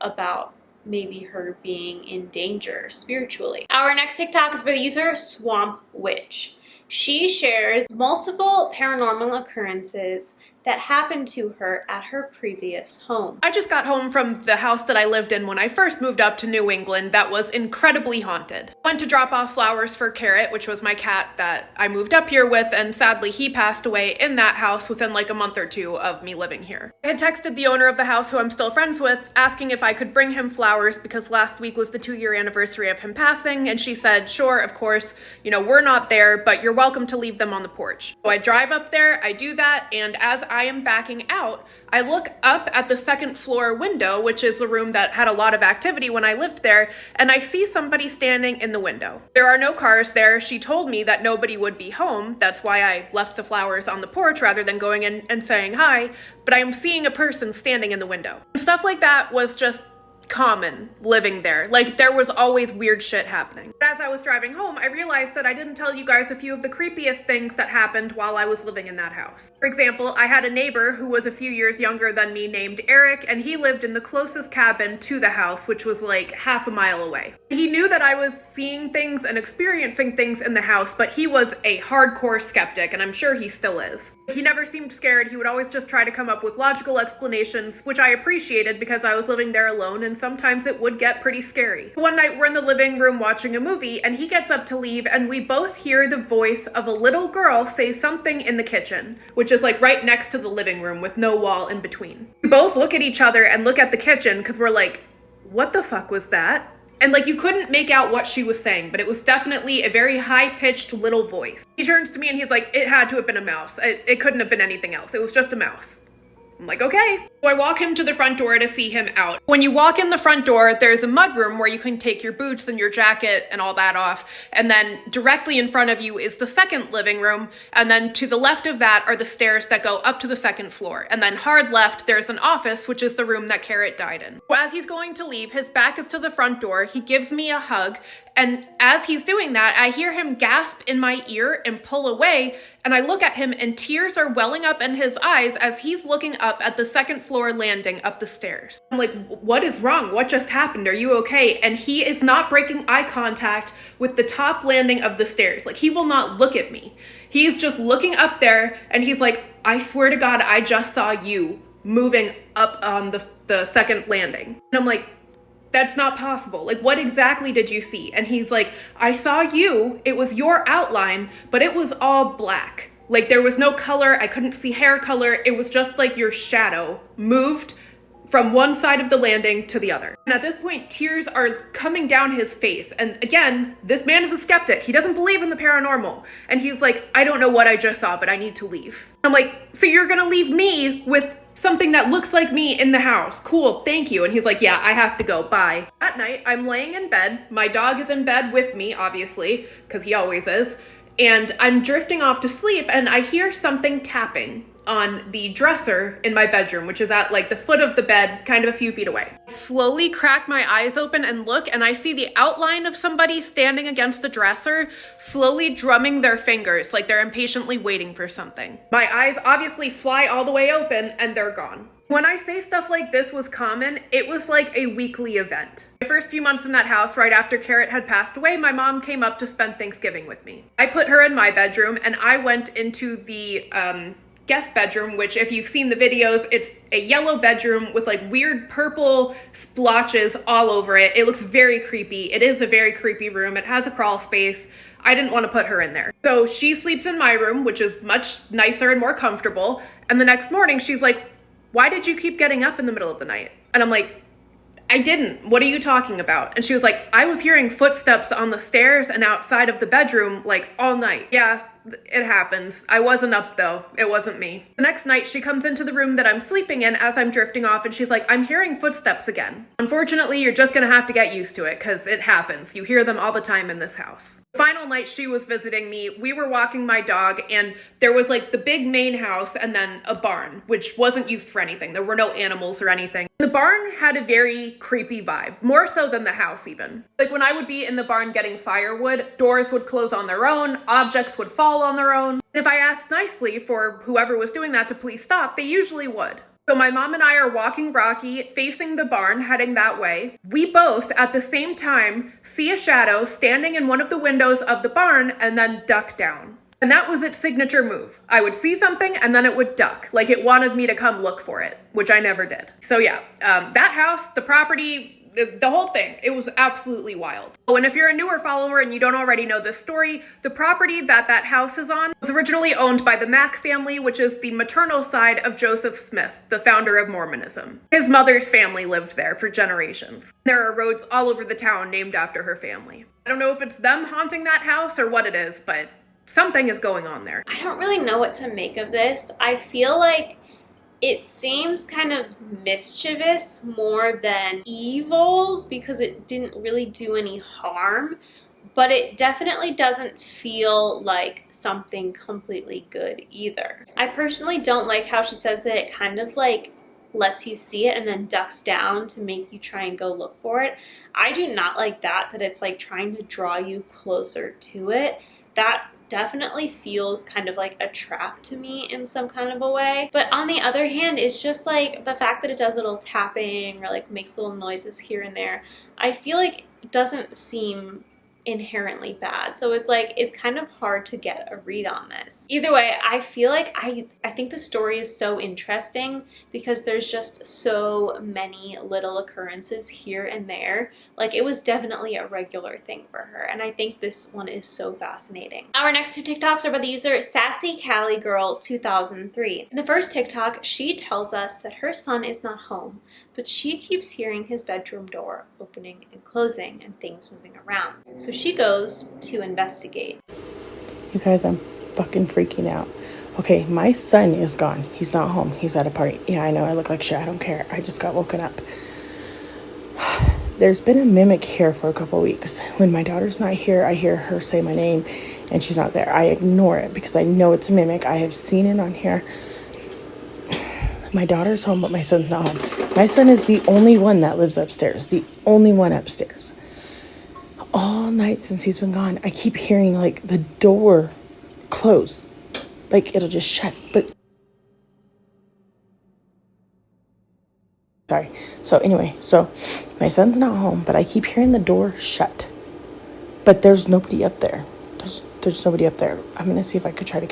about maybe her being in danger spiritually. Our next TikTok is by the user Swamp Witch. She shares multiple paranormal occurrences that happened to her at her previous home. I just got home from the house that I lived in when I first moved up to New England that was incredibly haunted. I went to drop off flowers for Carrot, which was my cat that I moved up here with, and sadly he passed away in that house within like a month or 2 of me living here. I had texted the owner of the house, who I'm still friends with, asking if I could bring him flowers because last week was the 2-year anniversary of him passing, and she said, sure, of course, you know, we're not there, but you're welcome to leave them on the porch. So I drive up there, I do that, and as I am backing out, I look up at the 2nd floor window, which is the room that had a lot of activity when I lived there, and I see somebody standing in the window. There are no cars there. She told me that nobody would be home. That's why I left the flowers on the porch rather than going in and saying hi, but I am seeing a person standing in the window. Stuff like that was just common living there. Like, there was always weird shit happening. As I was driving home, I realized that I didn't tell you guys a few of the creepiest things that happened while I was living in that house. For example, I had a neighbor who was a few years younger than me named Eric, and he lived in the closest cabin to the house, which was like half a mile away. He knew that I was seeing things and experiencing things in the house, but he was a hardcore skeptic, and I'm sure he still is. He never seemed scared. He would always just try to come up with logical explanations, which I appreciated because I was living there alone, and sometimes it would get pretty scary. One night we're in the living room watching a movie, and he gets up to leave, and we both hear the voice of a little girl say something in the kitchen, which is like right next to the living room with no wall in between. We both look at each other and look at the kitchen because we're like, what the fuck was that? And like, you couldn't make out what she was saying, but it was definitely a very high-pitched little voice. He turns to me and he's like, it had to have been a mouse. It couldn't have been anything else. It was just a mouse. I'm like, okay. So I walk him to the front door to see him out. When you walk in the front door, there's a mudroom where you can take your boots and your jacket and all that off. And then directly in front of you is the second living room. And then to the left of that are the stairs that go up to the second floor. And then hard left, there's an office, which is the room that Carrot died in. So as he's going to leave, his back is to the front door. He gives me a hug. And as he's doing that, I hear him gasp in my ear and pull away. And I look at him and tears are welling up in his eyes as he's looking up at the second floor landing up the stairs. I'm like, what is wrong? What just happened? Are you okay? And he is not breaking eye contact with the top landing of the stairs. Like, he will not look at me. He's just looking up there and he's like, I swear to God, I just saw you moving up on the second landing. And I'm like, that's not possible. Like, what exactly did you see? And he's like, I saw you. It was your outline, but it was all black. Like, there was no color. I couldn't see hair color. It was just like your shadow moved from one side of the landing to the other. And at this point, tears are coming down his face. And again, this man is a skeptic. He doesn't believe in the paranormal. And he's like, I don't know what I just saw, but I need to leave. I'm like, so you're gonna leave me with something that looks like me in the house? Cool, thank you. And he's like, yeah, I have to go, bye. At night, I'm laying in bed. My dog is in bed with me, obviously, because he always is. And I'm drifting off to sleep and I hear something tapping on the dresser in my bedroom, which is at like the foot of the bed, kind of a few feet away. I slowly crack my eyes open and look, and I see the outline of somebody standing against the dresser, slowly drumming their fingers like they're impatiently waiting for something. My eyes obviously fly all the way open and they're gone. When I say stuff like this was common, it was like a weekly event. My first few months in that house, right after Carrot had passed away, my mom came up to spend Thanksgiving with me. I put her in my bedroom and I went into the guest bedroom, which if you've seen the videos, it's a yellow bedroom with like weird purple splotches all over it. It looks very creepy. It is a very creepy room. It has a crawl space. I didn't want to put her in there. So she sleeps in my room, which is much nicer and more comfortable. And the next morning she's like, why did you keep getting up in the middle of the night? And I'm like, I didn't. What are you talking about? And she was like, I was hearing footsteps on the stairs and outside of the bedroom like all night. Yeah, it happens. I wasn't up though. It wasn't me. The next night she comes into the room that I'm sleeping in as I'm drifting off and she's like, I'm hearing footsteps again. Unfortunately, you're just gonna have to get used to it because it happens. You hear them all the time in this house. The final night she was visiting me, we were walking my dog and there was like the big main house and then a barn, which wasn't used for anything. There were no animals or anything. The barn had a very creepy vibe, more so than the house even. Like when I would be in the barn getting firewood, doors would close on their own, objects would fall on their own. And if I asked nicely for whoever was doing that to please stop, they usually would. So my mom and I are walking Rocky, facing the barn, heading that way. We both, at the same time, see a shadow standing in one of the windows of the barn and then duck down. And that was its signature move. I would see something and then it would duck, like it wanted me to come look for it, which I never did. So yeah, that house, the property, the whole thing, it was absolutely wild. Oh, and if you're a newer follower and you don't already know this story, the property that house is on was originally owned by the Mack family, which is the maternal side of Joseph Smith, the founder of Mormonism. His mother's family lived there for generations. There are roads all over the town named after her family. I don't know if it's them haunting that house or what it is, but something is going on there. I don't really know what to make of this. I feel like it seems kind of mischievous more than evil because it didn't really do any harm, but it definitely doesn't feel like something completely good either. I personally don't like how she says that it kind of like lets you see it and then ducks down to make you try and go look for it. I do not like that it's like trying to draw you closer to it. That definitely feels kind of like a trap to me in some kind of a way. But on the other hand, it's just like the fact that it does little tapping or like makes little noises here and there, I feel like it doesn't seem inherently bad. So it's like, it's kind of hard to get a read on this. Either way, I feel like I think the story is so interesting because there's just so many little occurrences here and there. Like, it was definitely a regular thing for her, and I think this one is so fascinating. Our next two TikToks are by the user Sassy Cali Girl 2003. In the first TikTok, she tells us that her son is not home, but she keeps hearing his bedroom door opening and closing and things moving around. So she goes to investigate. You guys, I'm fucking freaking out. Okay, my son is gone. He's not home. He's at a party. Yeah, I know I look like shit. I don't care. I just got woken up. There's been a mimic here for a couple weeks. When my daughter's not here, I hear her say my name and she's not there. I ignore it because I know it's a mimic. I have seen it on here. My daughter's home, but my son's not home. My son is the only one that lives upstairs. The only one upstairs. All night since he's been gone, I keep hearing like the door close. Like it'll just shut. But sorry. So anyway, so my son's not home, but I keep hearing the door shut. But there's nobody up there. There's nobody up there. I'm gonna see if I could try to.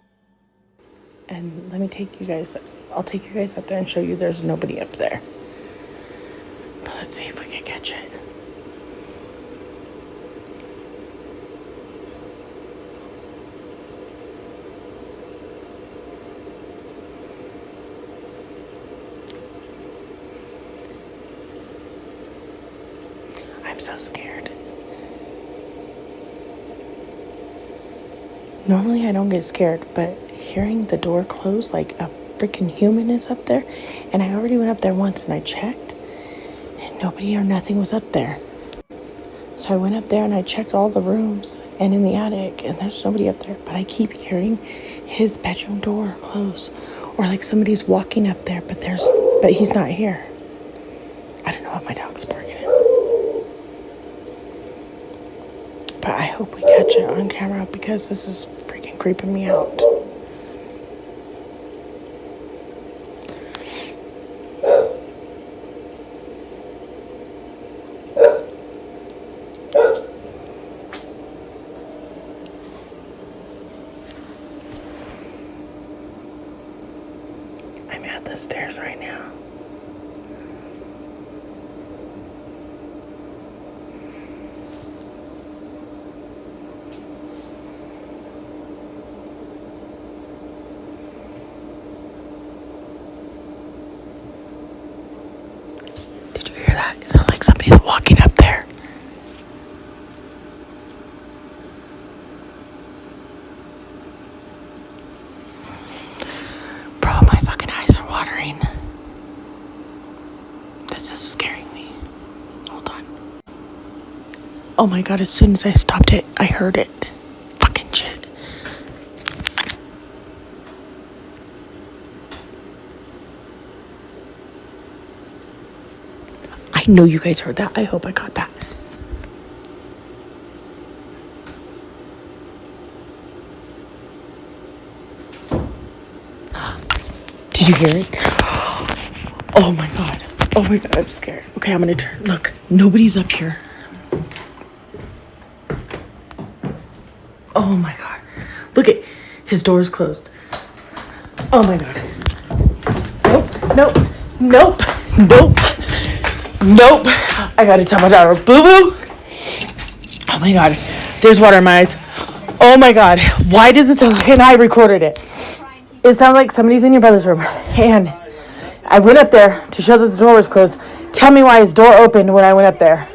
And let me take you guys. I'll take you guys up there and show you there's nobody up there. But let's see if we can catch it. I'm so scared. Normally I don't get scared, but hearing the door close like a freaking human is up there, and I already went up there once and I checked and nobody or nothing was up there. So I went up there and I checked all the rooms and in the attic and there's nobody up there, but I keep hearing his bedroom door close or like somebody's walking up there, but he's not here. I don't know what my dog's barking at. But I hope we catch it on camera because this is freaking creeping me out. I'm at the stairs right now. It sounds like somebody's walking up there. Bro, my fucking eyes are watering. This is scaring me. Hold on. Oh my god, as soon as I stopped it, I heard it. Fucking shit. I know you guys heard that. I hope I caught that. Did you hear it? Oh my god. Oh my god, I'm scared. Okay, I'm gonna turn. Look, nobody's up here. Oh my god. Look at his door is closed. Oh my god. Nope. I gotta tell my daughter, boo-boo. Oh my god. There's water in my eyes. Oh my god. Why does it sound like, and I recorded it. It sounds like somebody's in your brother's room. And I went up there to show that the door was closed. Tell me why his door opened when I went up there.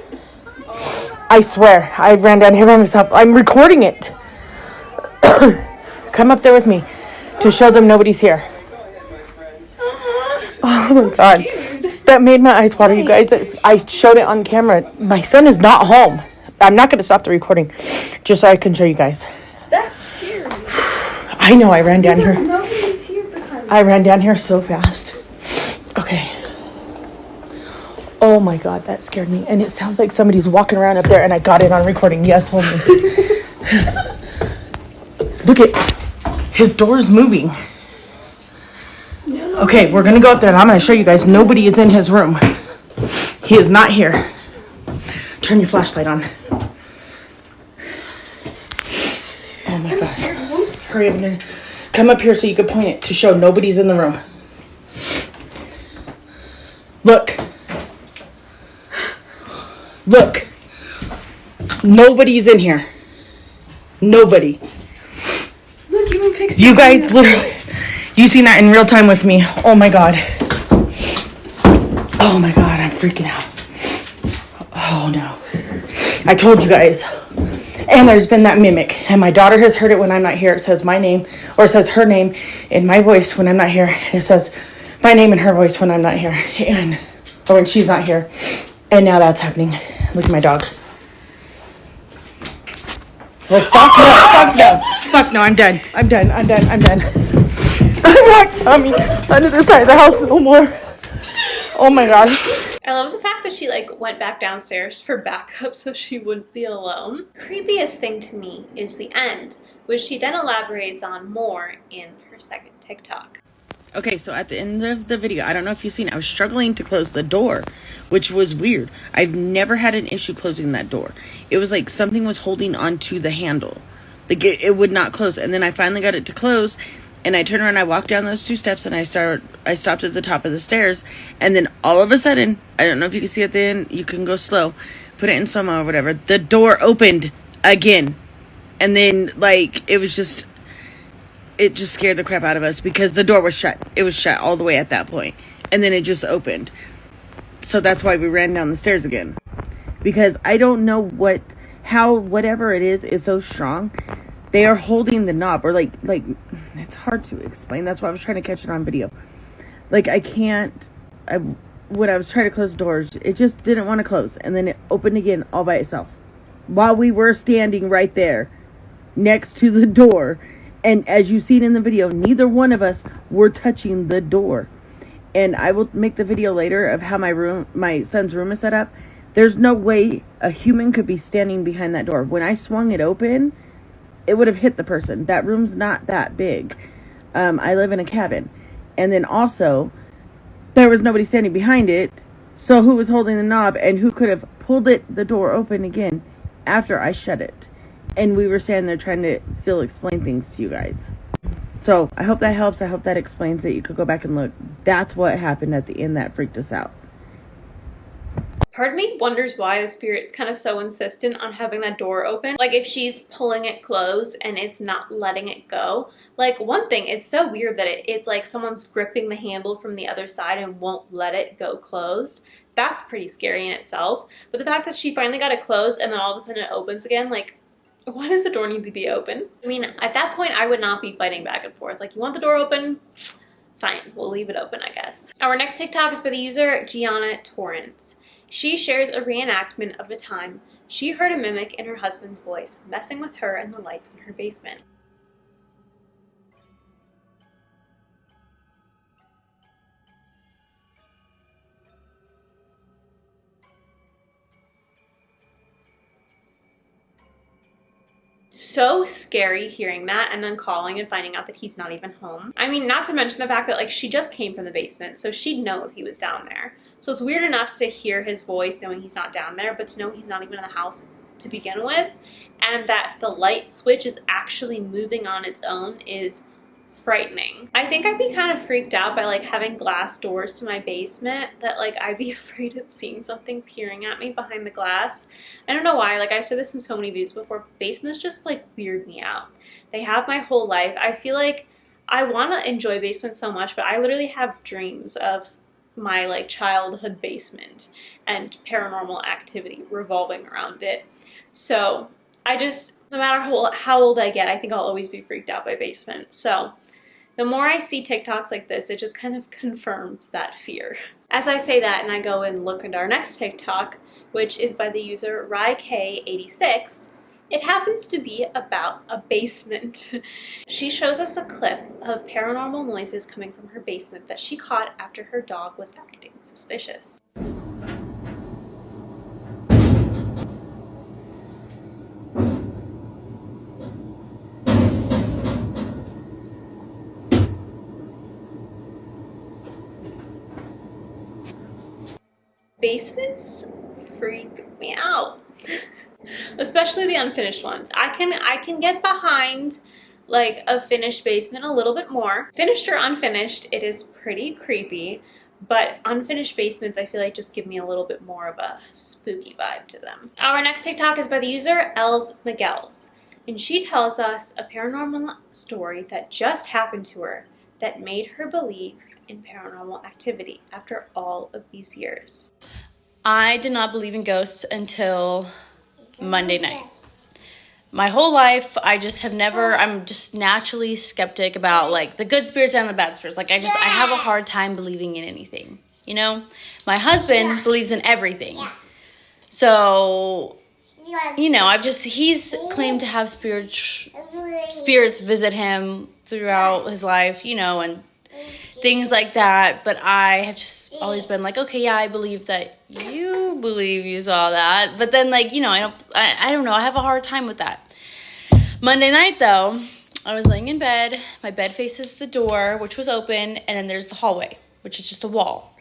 I swear. I ran down here by myself. I'm recording it. Come up there with me to show them nobody's here. Oh my god. That made my eyes water, you guys. I showed it on camera. My son is not home. I'm not going to stop the recording just so I can show you guys. That's scary. I know, I ran down here. Nobody's here besides I ran down here so fast. Okay. Oh my God, that scared me. And it sounds like somebody's walking around up there, and I got it on recording. Yes, hold on. Look at, his door is moving. No. Okay, we're gonna go up there and I'm gonna show you guys. Nobody is in his room. He is not here. Turn your flashlight on. Oh my God. Hurry up and come up here so you can point it to show nobody's in the room. Look. Look. Nobody's in here. Nobody. Look, even Pixie. You guys literally, you seen that in real time with me. Oh my God. Oh my God, I'm freaking out. Oh no. I told you guys. And there's been that mimic. And my daughter has heard it when I'm not here. It says my name, or it says her name in my voice when I'm not here. And it says my name in her voice when I'm not here. And, or when she's not here. And now that's happening. Look at my dog. Well, fuck no, fuck no. Fuck no, I'm done. I'm done. I'm not coming under the side of the house no more. Oh my God. I love the fact that she like went back downstairs for backup so she wouldn't be alone. Creepiest thing to me is the end, which she then elaborates on more in her second TikTok. Okay, so at the end of the video, I don't know if you've seen it, I was struggling to close the door, which was weird. I've never had an issue closing that door. It was like something was holding onto the handle. Like it would not close. And then I finally got it to close, and I turned around, I walked down those 2 steps, and I stopped at the top of the stairs. And then all of a sudden, I don't know if you can see at the end, you can go slow, put it in slow mo or whatever, the door opened again. And then like it just scared the crap out of us because the door was shut. It was shut all the way at that point. And then it just opened. So that's why we ran down the stairs again. Because I don't know how whatever it is so strong. They are holding the knob, or like it's hard to explain. That's why I was trying to catch it on video. Like when I was trying to close doors, it just didn't want to close. And then it opened again all by itself. While we were standing right there next to the door. And as you seen in the video, neither one of us were touching the door. And I will make the video later of how my son's room is set up. There's no way a human could be standing behind that door. When I swung it open, it would have hit the person. That room's not that big. I live in a cabin. And then also, there was nobody standing behind it. So who was holding the knob, and who could have pulled the door open again after I shut it? And we were standing there trying to still explain things to you guys. So I hope that helps. I hope that explains it. You could go back and look. That's what happened at the end that freaked us out. Part of me wonders why the spirit's kind of so insistent on having that door open. Like if she's pulling it closed and it's not letting it go. Like one thing, it's so weird that it's like someone's gripping the handle from the other side and won't let it go closed. That's pretty scary in itself. But the fact that she finally got it closed and then all of a sudden it opens again, like, why does the door need to be open? I mean, at that point, I would not be fighting back and forth. Like, you want the door open? Fine, we'll leave it open, I guess. Our next TikTok is by the user Gianna Torrance. She shares a reenactment of the time she heard a mimic in her husband's voice messing with her and the lights in her basement. So scary hearing that and then calling and finding out that he's not even home. I mean, not to mention the fact that like she just came from the basement, so she'd know if he was down there. So it's weird enough to hear his voice knowing he's not down there, but to know he's not even in the house to begin with, and that the light switch is actually moving on its own is frightening. I think I'd be kind of freaked out by like having glass doors to my basement, that like I'd be afraid of seeing something peering at me behind the glass. I don't know why, like I've said this in so many videos before, basements just like weird me out. They have my whole life. I feel like I want to enjoy basements so much, but I literally have dreams of my like childhood basement and paranormal activity revolving around it. So I just, no matter how old I get, I think I'll always be freaked out by basements. So the more I see TikToks like this, it just kind of confirms that fear. As I say that and I go and look at our next TikTok, which is by the user RyK86, it happens to be about a basement. She shows us a clip of paranormal noises coming from her basement that she caught after her dog was acting suspicious. Basements freak me out. Especially the unfinished ones. I can get behind like a finished basement a little bit more. Finished or unfinished, it is pretty creepy, but unfinished basements I feel like just give me a little bit more of a spooky vibe to them. Our next TikTok is by the user Els Miguels, and she tells us a paranormal story that just happened to her that made her believe in paranormal activity after all of these years. I did not believe in ghosts until Monday night. My whole life, I just have never, I'm just naturally skeptic about like the good spirits and the bad spirits. Like I have a hard time believing in anything, you know? My husband believes in everything. So, you know, he's claimed to have spirits visit him throughout his life, you know, and things like that. But I have just always been like, okay, yeah, I believe that you believe you saw that. But then, like, you know, I don't know. I have a hard time with that. Monday night, though, I was laying in bed. My bed faces the door, which was open, and then there's the hallway, which is just a wall.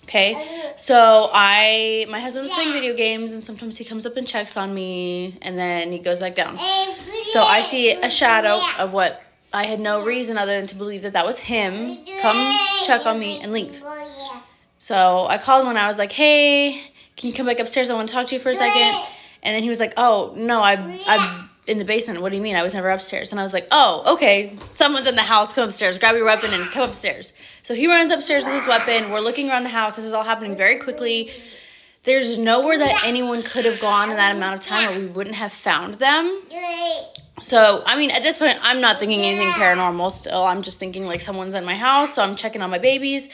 Okay, so my husband was playing video games, and sometimes he comes up and checks on me, and then he goes back down. So I see a shadow of what I had no reason other than to believe that was him come check on me and leave. So I called him and I was like, hey, can you come back upstairs? I want to talk to you for a second. And then he was like, oh, no, I'm in the basement. What do you mean? I was never upstairs. And I was like, oh, okay. Someone's in the house. Come upstairs. Grab your weapon and come upstairs. So he runs upstairs with his weapon. We're looking around the house. This is all happening very quickly. There's nowhere that anyone could have gone in that amount of time or we wouldn't have found them. So, I mean, at this point, I'm not thinking anything paranormal still. I'm just thinking like someone's in my house. So I'm checking on my babies.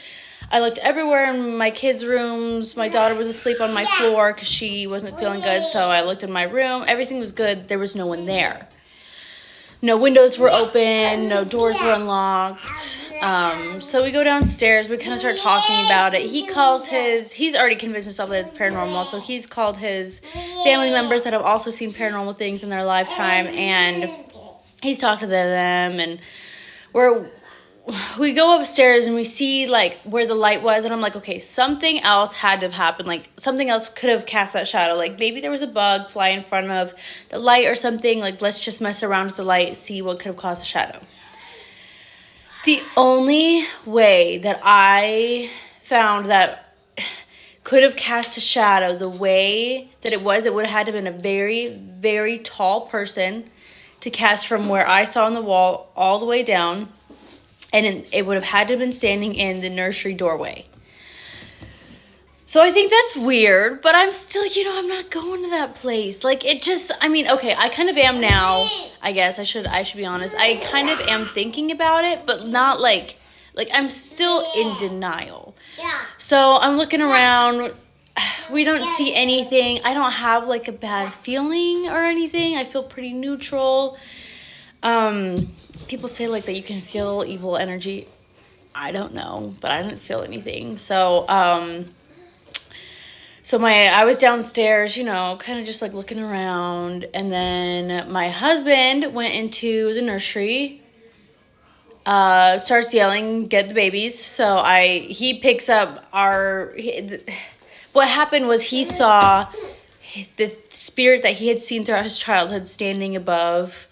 I looked everywhere in my kids' rooms. My daughter was asleep on my floor because she wasn't feeling good. So I looked in my room. Everything was good. There was no one there. No windows were open. No doors were unlocked. So we go downstairs. We kind of start talking about it. He's already convinced himself that it's paranormal. So he's called his family members that have also seen paranormal things in their lifetime. And he's talked to them. And we go upstairs and we see like where the light was, and I'm like, okay, something else had to have happened. Like something else could have cast that shadow. Like maybe there was a bug fly in front of the light or something. Like let's just mess around with the light, see what could have caused the shadow. The only way that I found that could have cast a shadow the way that it would have had to have been a very, very tall person to cast from where I saw on the wall all the way down. And it would have had to have been standing in the nursery doorway. So I think that's weird, but I'm still, I'm not going to that place. Like, it just, okay, I kind of am now, I guess. I should be honest. I kind of am thinking about it, but not like I'm still in denial. Yeah. So I'm looking around. We don't see anything. I don't have, like, a bad feeling or anything. I feel pretty neutral. People say like that you can feel evil energy. I don't know, but I didn't feel anything. So, I was downstairs, kind of just like looking around, and then my husband went into the nursery, starts yelling, "Get the babies!" So he picks up what happened was he saw the spirit that he had seen throughout his childhood standing above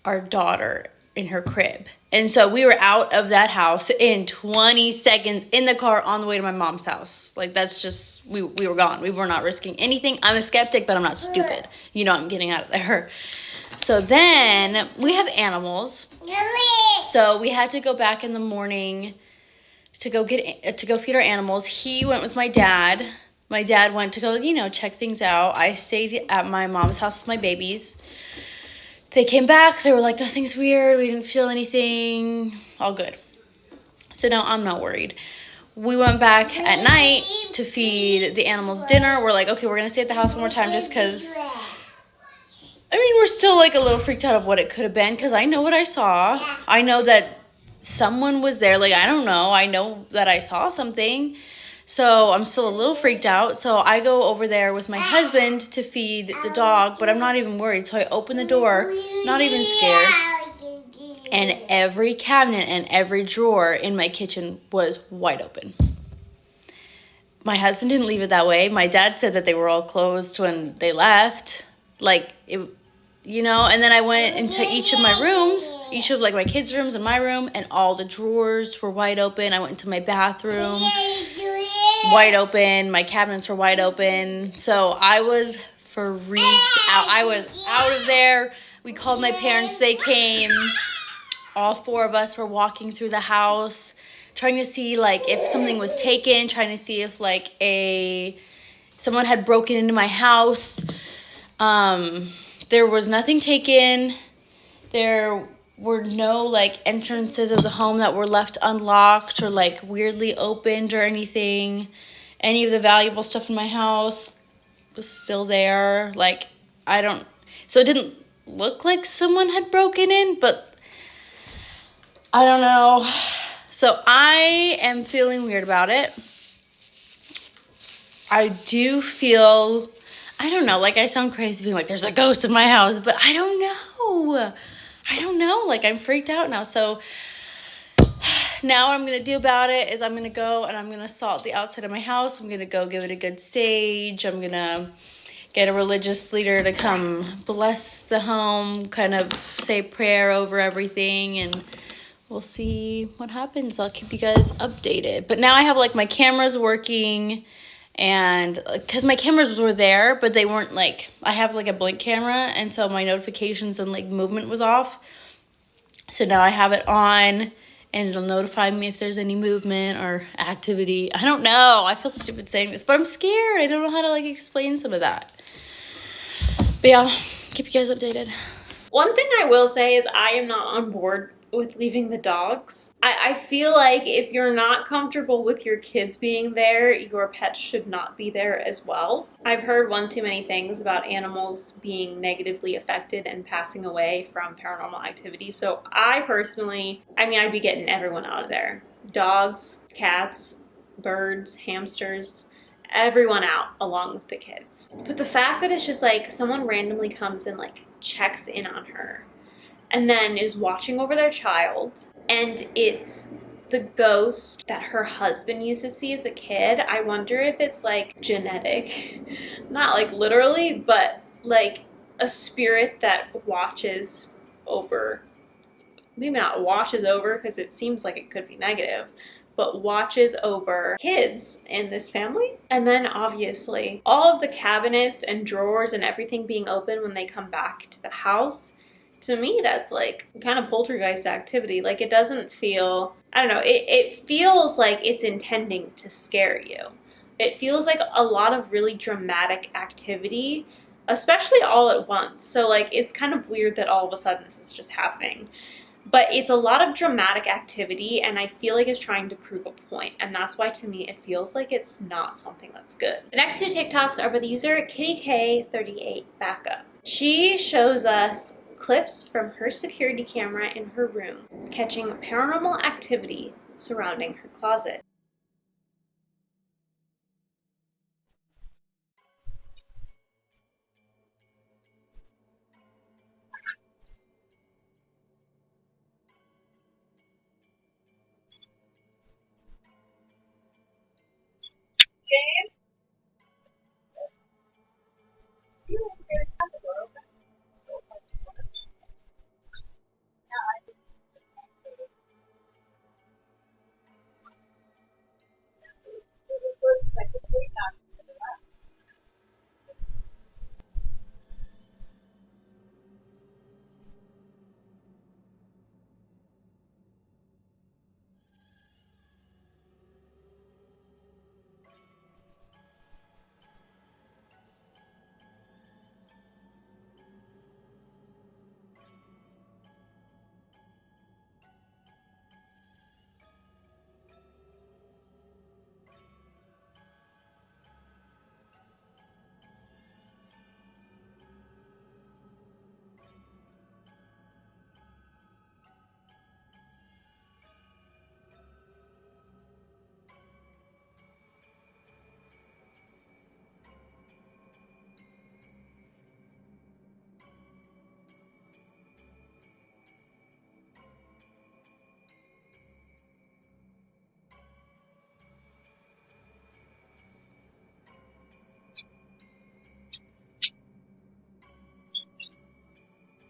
our daughter in her crib. And so we were out of that house in 20 seconds in the car on the way to my mom's house. Like, that's just, we were gone. We were not risking anything. I'm a skeptic, but I'm not stupid. I'm getting out of there. So then we have animals. So we had to go back in the morning to go feed our animals. He went with my dad. My dad went to go, check things out. I stayed at my mom's house with my babies. They came back. They were like, nothing's weird. We didn't feel anything. All good. So now I'm not worried. We went back at night to feed the animals dinner. We're like, okay, we're going to stay at the house one more time just because, we're still like a little freaked out of what it could have been because I know what I saw. I know that someone was there. Like, I don't know. I know that I saw something. So I'm still a little freaked out. So I go over there with my husband to feed the dog, but I'm not even worried. So I open the door, not even scared. And every cabinet and every drawer in my kitchen was wide open. my husband didn't leave it that way. My dad said that they were all closed when they left. Like, it, you know, and then I went into each of my rooms, each of like my kids' rooms and my room, and all the drawers were wide open. I went into my bathroom, wide open. My cabinets were wide open. So I was freaked out. I was out of there. We called my parents. They came. All four of us were walking through the house, trying to see like if something was taken, trying to see if like someone had broken into my house. There was nothing taken. There were no like entrances of the home that were left unlocked or like weirdly opened or anything. Any of the valuable stuff in my house was still there. Like, so it didn't look like someone had broken in, but I don't know. So I am feeling weird about it. I do feel, I don't know, like I sound crazy being like, there's a ghost in my house, but I don't know. Like, I'm freaked out now. So now what I'm going to do about it is I'm going to go and I'm going to salt the outside of my house. I'm going to go give it a good sage. I'm going to get a religious leader to come bless the home, kind of say prayer over everything, and we'll see what happens. I'll keep you guys updated. But now I have like my cameras working, and because my cameras were there, but they weren't like, I have like a blink camera, and so my notifications and like movement was off. So now I have it on, and it'll notify me if there's any movement or activity. I don't know. I feel stupid saying this, but I'm scared. I don't know how to like explain some of that. But yeah, keep you guys updated. One thing I will say is I am not on board with leaving the dogs. I feel like if you're not comfortable with your kids being there, your pets should not be there as well. I've heard one too many things about animals being negatively affected and passing away from paranormal activity. So I personally, I'd be getting everyone out of there. Dogs, cats, birds, hamsters, everyone out along with the kids. But the fact that it's just like someone randomly comes and like checks in on her and then is watching over their child, and it's the ghost that her husband used to see as a kid. I wonder if it's like genetic, not like literally, but like a spirit that watches over, maybe not watches over because it seems like it could be negative, but watches over kids in this family. And then obviously all of the cabinets and drawers and everything being open when they come back to the house. To me, that's like kind of poltergeist activity. Like, it doesn't feel, I don't know, it feels like it's intending to scare you. It feels like a lot of really dramatic activity, especially all at once. So like, it's kind of weird that all of a sudden this is just happening. But it's a lot of dramatic activity, and I feel like it's trying to prove a point. And that's why, to me, it feels like it's not something that's good. The next two TikToks are by the user KittyK38 Backup. She shows us clips from her security camera in her room, catching paranormal activity surrounding her closet.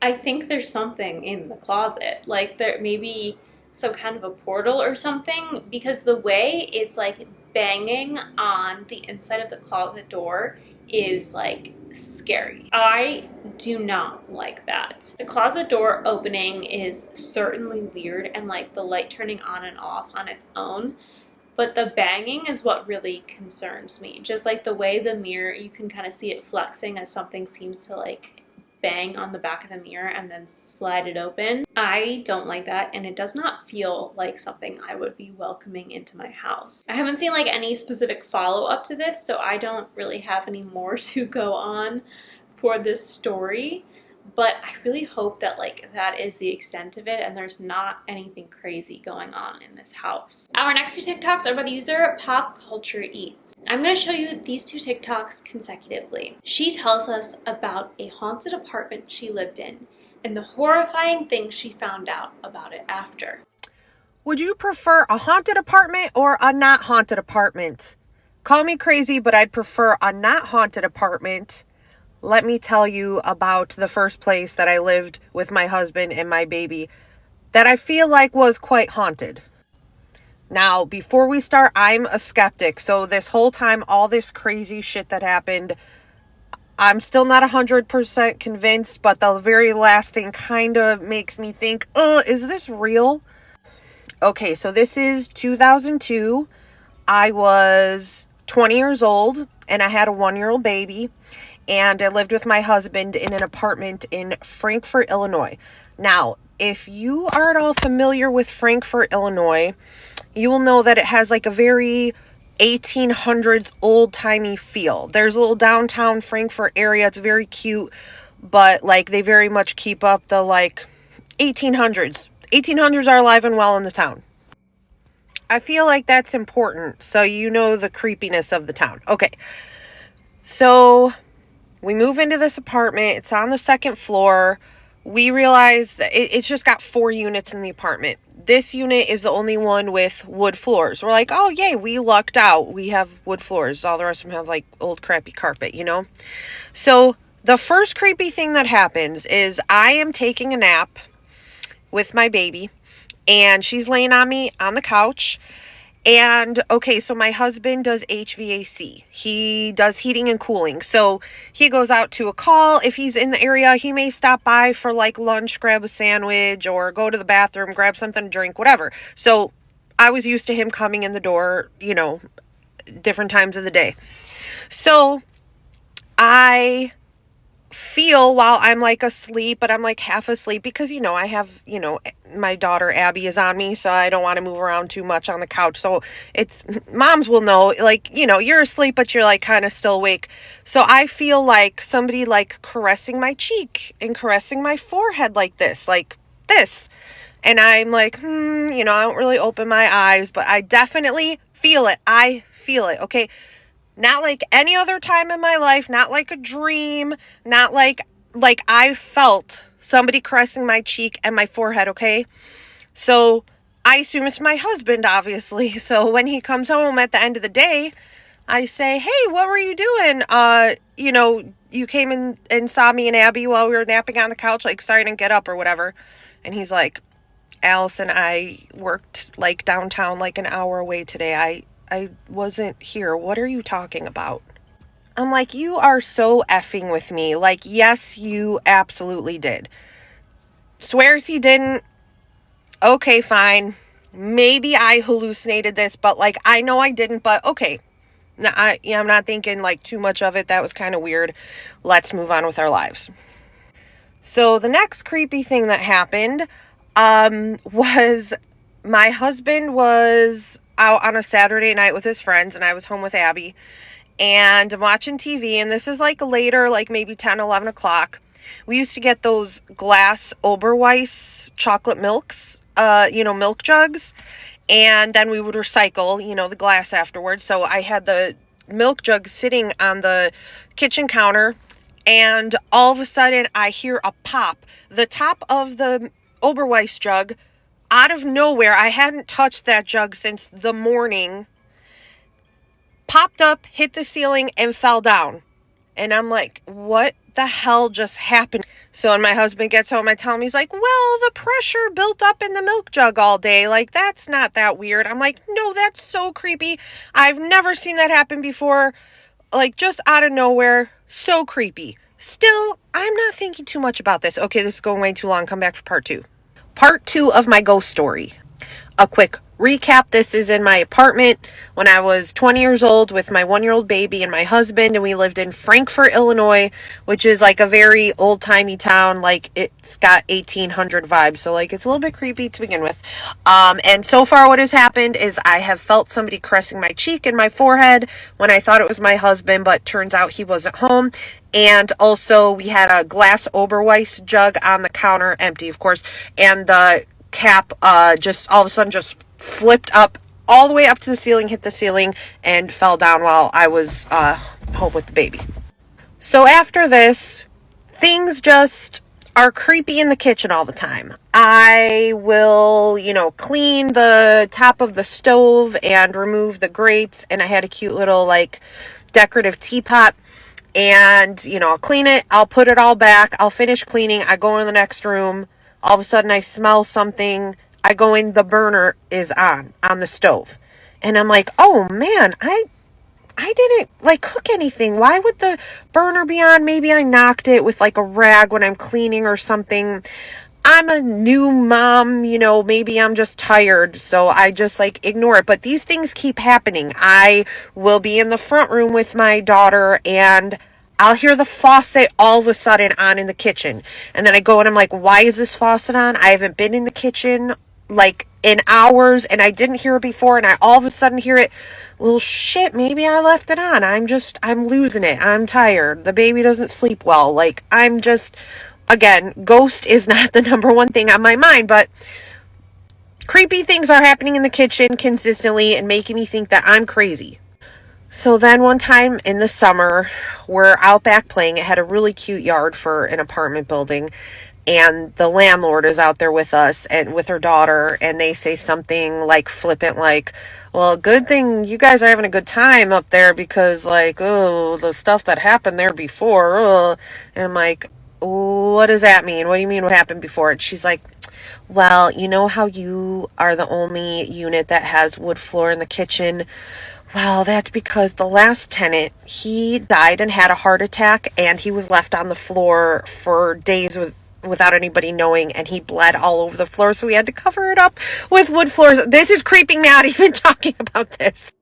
I think there's something in the closet. Like there maybe some kind of a portal or something, because the way it's like banging on the inside of the closet door is like scary. I do not like that. The closet door opening is certainly weird, and like the light turning on and off on its own. But the banging is what really concerns me. Just like the way the mirror, you can kind of see it flexing as something seems to like bang on the back of the mirror and then slide it open. I don't like that, and it does not feel like something I would be welcoming into my house. I haven't seen like any specific follow-up to this, so I don't really have any more to go on for this story. But I really hope that like that is the extent of it and there's not anything crazy going on in this house. Our next two TikToks are by the user Pop Culture Eats. I'm going to show you these two TikToks consecutively. She tells us about a haunted apartment she lived in and the horrifying things she found out about it after. Would you prefer a haunted apartment or a not haunted apartment? Call me crazy, but I'd prefer a not haunted apartment. Let me tell you about the first place that I lived with my husband and my baby that I feel like was quite haunted. Now, before we start, I'm a skeptic. So this whole time, all this crazy shit that happened, I'm still not 100% convinced, but the very last thing kind of makes me think, is this real? Okay, so this is 2002. I was 20 years old and I had a 1-year-old baby. And I lived with my husband in an apartment in Frankfort, Illinois. Now, if you are at all familiar with Frankfort, Illinois, you will know that it has like a very 1800s old-timey feel. There's a little downtown Frankfort area. It's very cute, but like they very much keep up the like 1800s. 1800s are alive and well in the town. I feel like that's important, so you know the creepiness of the town. Okay, so we move into this apartment. It's on the second floor. We realize that it's just got 4 units in the apartment. This unit is the only one with wood floors. We're like, oh, yay, we lucked out. We have wood floors. All the rest of them have like old crappy carpet, you know? So the first creepy thing that happens is I am taking a nap with my baby and she's laying on me on the couch. And okay, so my husband does HVAC. He does heating and cooling. So he goes out to a call. If he's in the area, he may stop by for like lunch, grab a sandwich, or go to the bathroom, grab something to drink, whatever. So I was used to him coming in the door, you know, different times of the day. So I feel while I'm like asleep, but I'm like half asleep because, you know, I have, you know, my daughter Abby is on me, so I don't want to move around too much on the couch. So it's, moms will know, like, you know, you're asleep, but you're like kind of still awake. So I feel like somebody like caressing my cheek and caressing my forehead like this. And I'm like, you know, I don't really open my eyes, but I definitely feel it. I feel it. Okay. Not like any other time in my life, not like a dream, not like I felt somebody caressing my cheek and my forehead, okay? So I assume it's my husband, obviously. So when he comes home at the end of the day, I say, hey, what were you doing? You know, you came in and saw me and Abby while we were napping on the couch, like, sorry I didn't get up or whatever. And he's like, Allison, I worked like downtown like an hour away today. I wasn't here. What are you talking about? I'm like, you are so effing with me. Like, yes, you absolutely did. Swears he didn't. Okay, fine. Maybe I hallucinated this, but like, I know I didn't, but okay. Now, I'm not thinking like too much of it. That was kind of weird. Let's move on with our lives. So the next creepy thing that happened was my husband was out on a Saturday night with his friends and I was home with Abby and I'm watching TV, and this is like later, like maybe 10, 11 o'clock. We used to get those glass Oberweis chocolate milks, you know, milk jugs, and then we would recycle, you know, the glass afterwards. So I had the milk jug sitting on the kitchen counter, and all of a sudden I hear a pop. The top of the Oberweis jug, out of nowhere, I hadn't touched that jug since the morning, popped up, hit the ceiling, and fell down. And I'm like, what the hell just happened? So when my husband gets home, I tell him, he's like, well, the pressure built up in the milk jug all day. Like, that's not that weird. I'm like, no, that's so creepy. I've never seen that happen before. Like, just out of nowhere. So creepy. Still, I'm not thinking too much about this. Okay, this is going way too long. Come back for part 2. Part 2 of my ghost story. A quick recap. This is in my apartment when I was 20 years old with my 1-year-old baby and my husband, and we lived in Frankfort, Illinois, which is like a very old-timey town. Like, it's got 1800 vibes, so like it's a little bit creepy to begin with. And so far what has happened is I have felt somebody caressing my cheek and my forehead when I thought it was my husband, but turns out he wasn't home. And also we had a glass Oberweis jug on the counter, empty of course, and the cap just all of a sudden just flipped up all the way up to the ceiling, hit the ceiling, and fell down while I was home with the baby. So after this, things just are creepy in the kitchen all the time. I will, clean the top of the stove and remove the grates, and I had a cute little like decorative teapot. And, I'll clean it, I'll put it all back, I'll finish cleaning, I go in the next room, all of a sudden I smell something, I go in, the burner is on the stove. And I'm like, oh man, I didn't like cook anything. Why would the burner be on? Maybe I knocked it with like a rag when I'm cleaning or something. I'm a new mom, maybe I'm just tired, so I just like ignore it. But these things keep happening. I will be in the front room with my daughter and I'll hear the faucet all of a sudden on in the kitchen. And then I go and I'm like, why is this faucet on? I haven't been in the kitchen like in hours and I didn't hear it before, and I all of a sudden hear it. Well, shit, maybe I left it on. I'm losing it. I'm tired. The baby doesn't sleep well. Like, again, ghost is not the number one thing on my mind, but creepy things are happening in the kitchen consistently and making me think that I'm crazy. So then one time in the summer, we're out back playing. It had a really cute yard for an apartment building, and the landlord is out there with us and with her daughter, and they say something like flippant, like, well, good thing you guys are having a good time up there because, like, oh, the stuff that happened there before, and I'm like, what does that mean? What do you mean what happened before? And she's like, well, you know how you are the only unit that has wood floor in the kitchen? Well, that's because the last tenant, he died and had a heart attack, and he was left on the floor for days without anybody knowing, and he bled all over the floor, so we had to cover it up with wood floors. This is creeping me out even talking about this.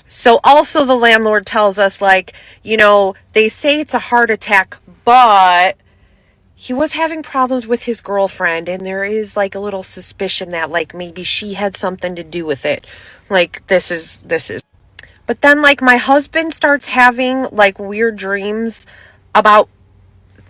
So also the landlord tells us, like, they say it's a heart attack, but he was having problems with his girlfriend, and there is like a little suspicion that like maybe she had something to do with it. Like, this is. But then like my husband starts having like weird dreams about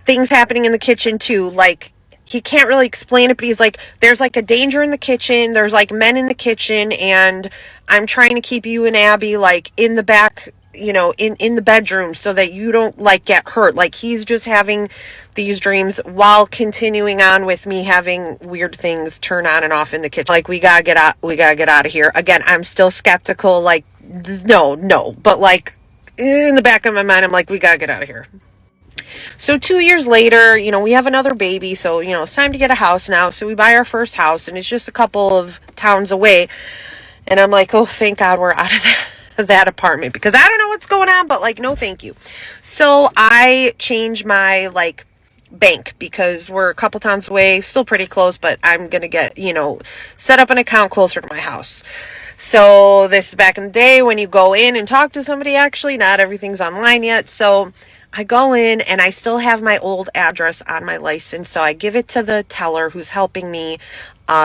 things happening in the kitchen too. Like, he can't really explain it, but he's like, there's like a danger in the kitchen. There's like men in the kitchen, and I'm trying to keep you and Abby like in the back, in the bedroom so that you don't like get hurt. Like, he's just having these dreams while continuing on with me having weird things turn on and off in the kitchen. Like, we gotta get out of here. Again, I'm still skeptical, like, no, but like in the back of my mind, I'm like, we gotta get out of here. So 2 years later, we have another baby, so it's time to get a house now. So we buy our first house, and it's just a couple of towns away, and I'm like, oh, thank God we're out of that apartment, because I don't know what's going on, but like, no thank you. So I change my like bank because we're a couple towns away, still pretty close, but I'm gonna get set up an account closer to my house. So this is back in the day when you go in and talk to somebody. Actually, not everything's online yet, so I go in and I still have my old address on my license, so I give it to the teller who's helping me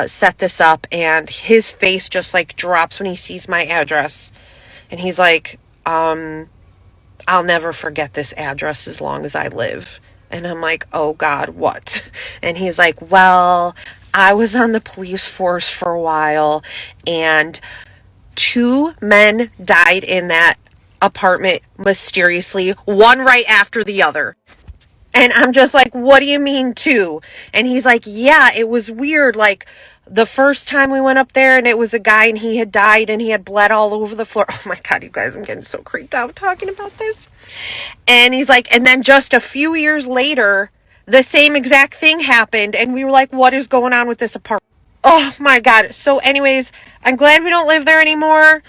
set this up, and his face just like drops when he sees my address, and he's like, I'll never forget this address as long as I live. And I'm like, oh God, what? And he's like, well, I was on the police force for a while, and 2 men died in that apartment mysteriously, one right after the other. And I'm just like, what do you mean 2? And he's like, yeah, it was weird. Like, the first time we went up there, and it was a guy, and he had died, and he had bled all over the floor. Oh my God, you guys, I'm getting so creeped out talking about this. And he's like, and then just a few years later, the same exact thing happened. And we were like, what is going on with this apartment? Oh my God. So anyways, I'm glad we don't live there anymore.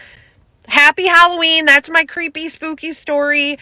Happy Halloween. That's my creepy, spooky story.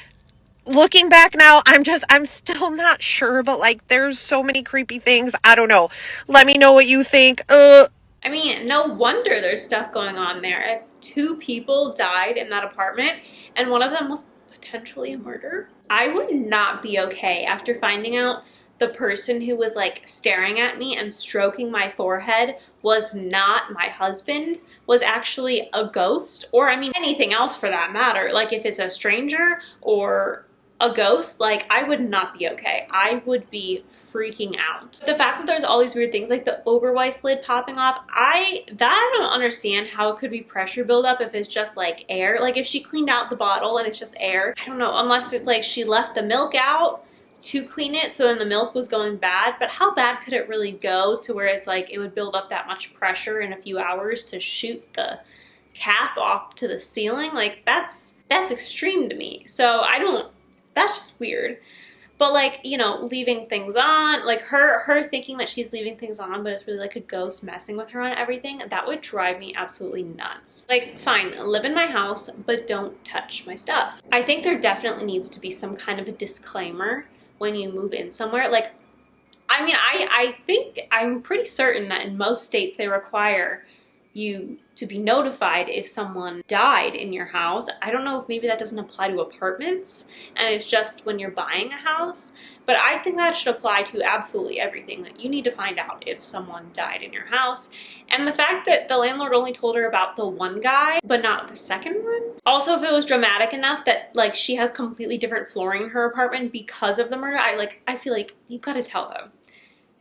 Looking back now, I'm still not sure, but like there's so many creepy things. I don't know. Let me know what you think. I mean, no wonder there's stuff going on there. 2 people died in that apartment, and one of them was potentially a murder. I would not be okay after finding out the person who was like staring at me and stroking my forehead was not my husband, was actually a ghost, or I mean anything else for that matter. Like if it's a stranger or a ghost, like I would not be okay. I would be freaking out. The fact that there's all these weird things like the Oberweis lid popping off, I don't understand how it could be pressure buildup if it's just like air. Like if she cleaned out the bottle and it's just air, I don't know, unless it's like she left the milk out to clean it so then the milk was going bad. But how bad could it really go to where it's like it would build up that much pressure in a few hours to shoot the cap off to the ceiling? Like that's extreme to me. So that's just weird. But like, you know, leaving things on, like her thinking that she's leaving things on, but it's really like a ghost messing with her on everything, that would drive me absolutely nuts. Like, fine, live in my house, but don't touch my stuff. I think there definitely needs to be some kind of a disclaimer when you move in somewhere. Like, I mean, I'm pretty certain that in most states they require you to be notified if someone died in your house. I don't know if maybe that doesn't apply to apartments and it's just when you're buying a house, but I think that should apply to absolutely everything, that you need to find out if someone died in your house. And the fact that the landlord only told her about the one guy but not the second one. Also, if it was dramatic enough that like she has completely different flooring in her apartment because of the murder, I feel like you gotta tell them.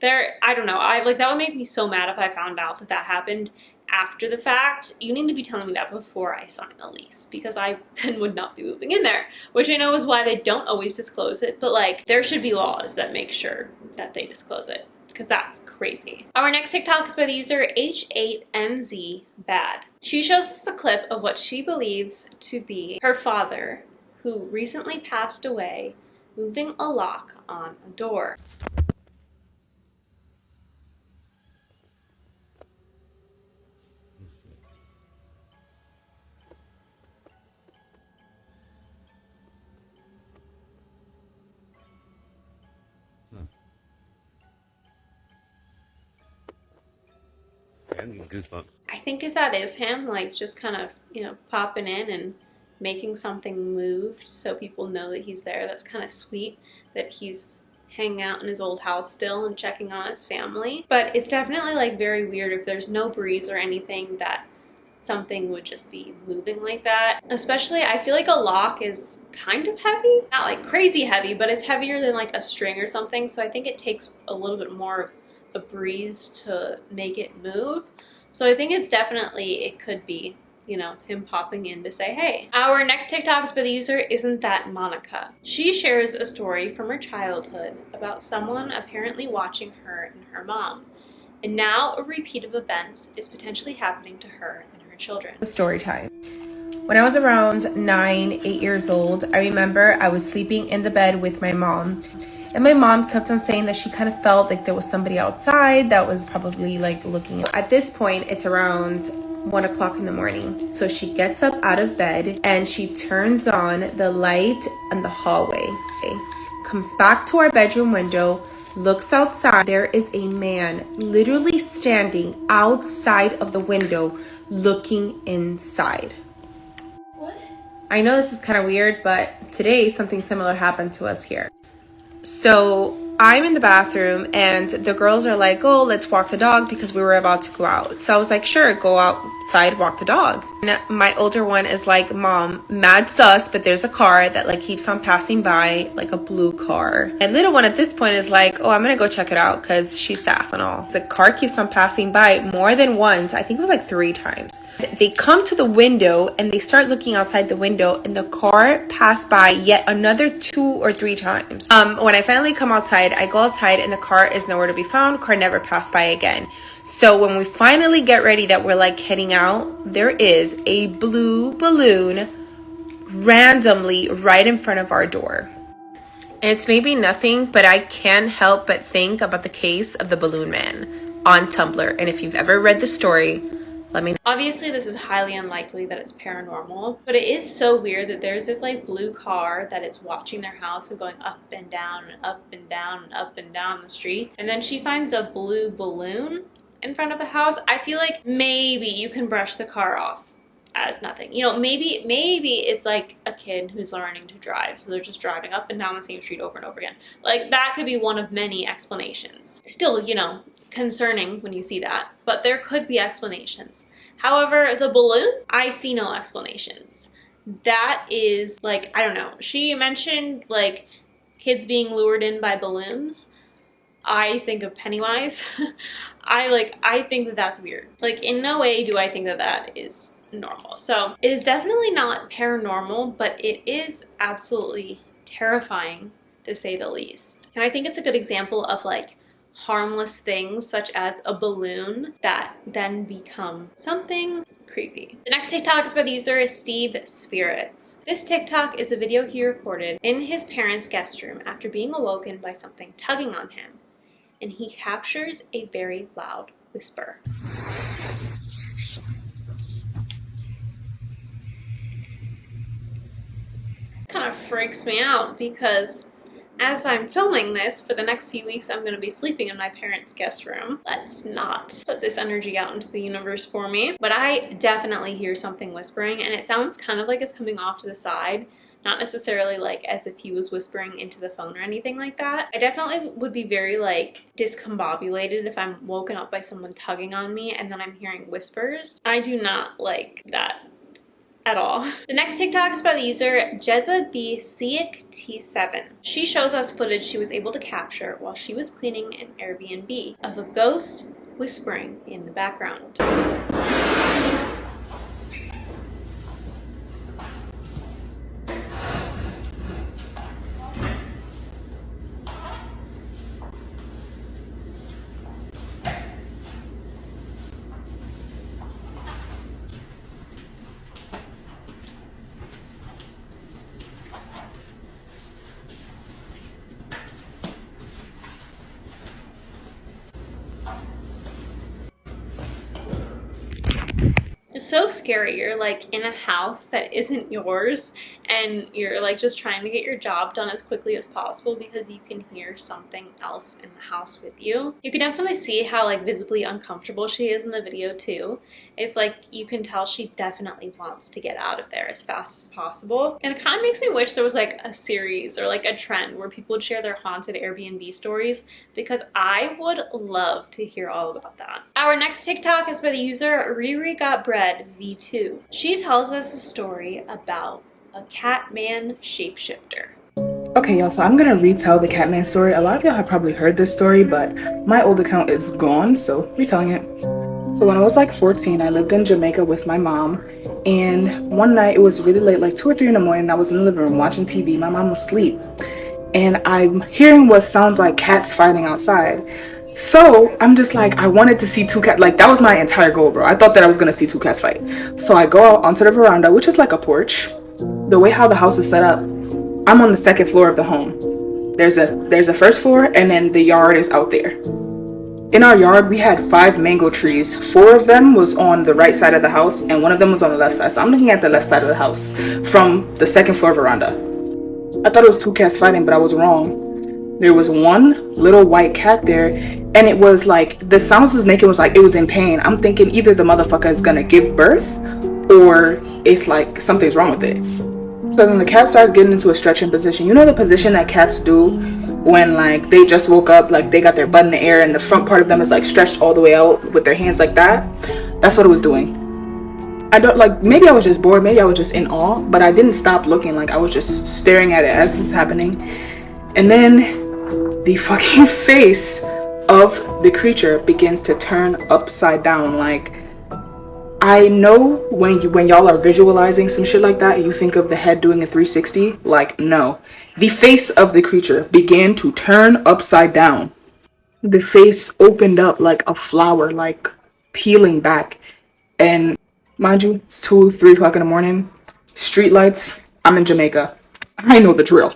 I don't know, that would make me so mad if I found out that happened after the fact. You need to be telling me that before I sign a lease, because I then would not be moving in there, which I know is why they don't always disclose it, but like there should be laws that make sure that they disclose it, because that's crazy. Our next TikTok is by the user H8MZBad. She shows us a clip of what she believes to be her father, who recently passed away, moving a lock on a door. I'm getting goosebumps. I think if that is him, like just kind of, you know, popping in and making something moved so people know that he's there, that's kind of sweet that he's hanging out in his old house still and checking on his family. But it's definitely like very weird if there's no breeze or anything that something would just be moving like that. Especially, I feel like a lock is kind of heavy. Not like crazy heavy, but it's heavier than like a string or something. So I think it takes a little bit more of a breeze to make it move. So I think it's definitely, it could be, you know, him popping in to say, hey. Our next TikTok is by the user Isn't That Monica. She shares a story from her childhood about someone apparently watching her and her mom. And now a repeat of events is potentially happening to her and her children. Story time. When I was around 8 years old, I remember I was sleeping in the bed with my mom. And my mom kept on saying that she kind of felt like there was somebody outside that was probably like looking. At this point, it's around 1 o'clock in the morning. So she gets up out of bed and she turns on the light in the hallway. Comes back to our bedroom window, looks outside. There is a man literally standing outside of the window looking inside. What? I know this is kind of weird, but today something similar happened to us here. So I'm in the bathroom and the girls are like, oh, let's walk the dog, because we were about to go out. So I was like, sure, go outside, walk the dog. And my older one is like, Mom, mad sus, but there's a car that like keeps on passing by, like a blue car. And little one at this point is like, oh, I'm gonna go check it out because she's sass and all. The car keeps on passing by more than once. I think it was like 3 times. They come to the window and they start looking outside the window, and the car passed by yet another 2 or 3 times. When I finally come outside, I go outside and the car is nowhere to be found. Car never passed by again. So when we finally get ready that we're like heading out, there is a blue balloon randomly right in front of our door. And it's maybe nothing, but I can't help but think about the case of the Balloon Man on Tumblr. And if you've ever read the story, let me know. Obviously, this is highly unlikely that it's paranormal, but it is so weird that there's this like blue car that is watching their house and going up and down and up and down and up and down the street. And then she finds a blue balloon in front of the house. I feel like maybe you can brush the car off as nothing. You know, maybe it's like a kid who's learning to drive, so they're just driving up and down the same street over and over again. Like, that could be one of many explanations. Still, you know, concerning when you see that, but there could be explanations. However, the balloon, I see no explanations. That is like, I don't know. She mentioned like kids being lured in by balloons. I think of Pennywise. I think that that's weird. Like, in no way do I think that that is normal. So it is definitely not paranormal, but it is absolutely terrifying to say the least. And I think it's a good example of like harmless things such as a balloon that then become something creepy. The next TikTok is by the user Steve Spirits. This TikTok is a video he recorded in his parents' guest room after being awoken by something tugging on him, and he captures a very loud whisper. Kind of freaks me out because as I'm filming this, for the next few weeks, I'm going to be sleeping in my parents' guest room. Let's not put this energy out into the universe for me. But I definitely hear something whispering, and it sounds kind of like it's coming off to the side. Not necessarily like as if he was whispering into the phone or anything like that. I definitely would be very like discombobulated if I'm woken up by someone tugging on me and then I'm hearing whispers. I do not like that at all. The next TikTok is by the user Jezza B. Siak T7. She shows us footage she was able to capture while she was cleaning an Airbnb of a ghost whispering in the background. It's so scary. You're like in a house that isn't yours and you're like just trying to get your job done as quickly as possible because you can hear something else in the house with you. You can definitely see how like visibly uncomfortable she is in the video too. It's like you can tell she definitely wants to get out of there as fast as possible. And it kind of makes me wish there was like a series or like a trend where people would share their haunted Airbnb stories, because I would love to hear all about that. Our next TikTok is by the user Riri Got Bread V2. She tells us a story about a Catman shapeshifter. Okay, y'all, so I'm gonna retell the Catman story. A lot of y'all have probably heard this story, but my old account is gone, so retelling it. So when I was like 14, I lived in Jamaica with my mom, and one night it was really late, like 2 or 3 in the morning. I was in the living room watching TV. My mom was asleep, and I'm hearing what sounds like cats fighting outside. So I'm just like, I wanted to see 2 cats. Like, that was my entire goal, bro. I thought that I was gonna see 2 cats fight. So I go out onto the veranda, which is like a porch. The way how the house is set up, I'm on the 2nd floor of the home. There's a 1st floor, and then the yard is out there. In our yard, we had 5 mango trees. 4 of them was on the right side of the house, and 1 of them was on the left side. So I'm looking at the left side of the house from the 2nd floor veranda. I thought it was 2 cats fighting, but I was wrong. There was 1 little white cat there, and it was like, the sounds it was making was like it was in pain. I'm thinking either the motherfucker is gonna give birth, or it's like something's wrong with it. So then the cat starts getting into a stretching position. You know the position that cats do when like they just woke up, like they got their butt in the air and the front part of them is like stretched all the way out with their hands like that? That's what it was doing. I don't, like, maybe I was just bored, maybe I was just in awe, but I didn't stop looking. Like, I was just staring at it as this is happening. And then the fucking face of the creature begins to turn upside down. Like, I know when y'all are visualizing some shit like that and you think of the head doing a 360, like, no. The face of the creature began to turn upside down. The face opened up like a flower, like peeling back. And mind you, it's 2-3 o'clock in the morning, street lights. I'm in Jamaica. I know the drill.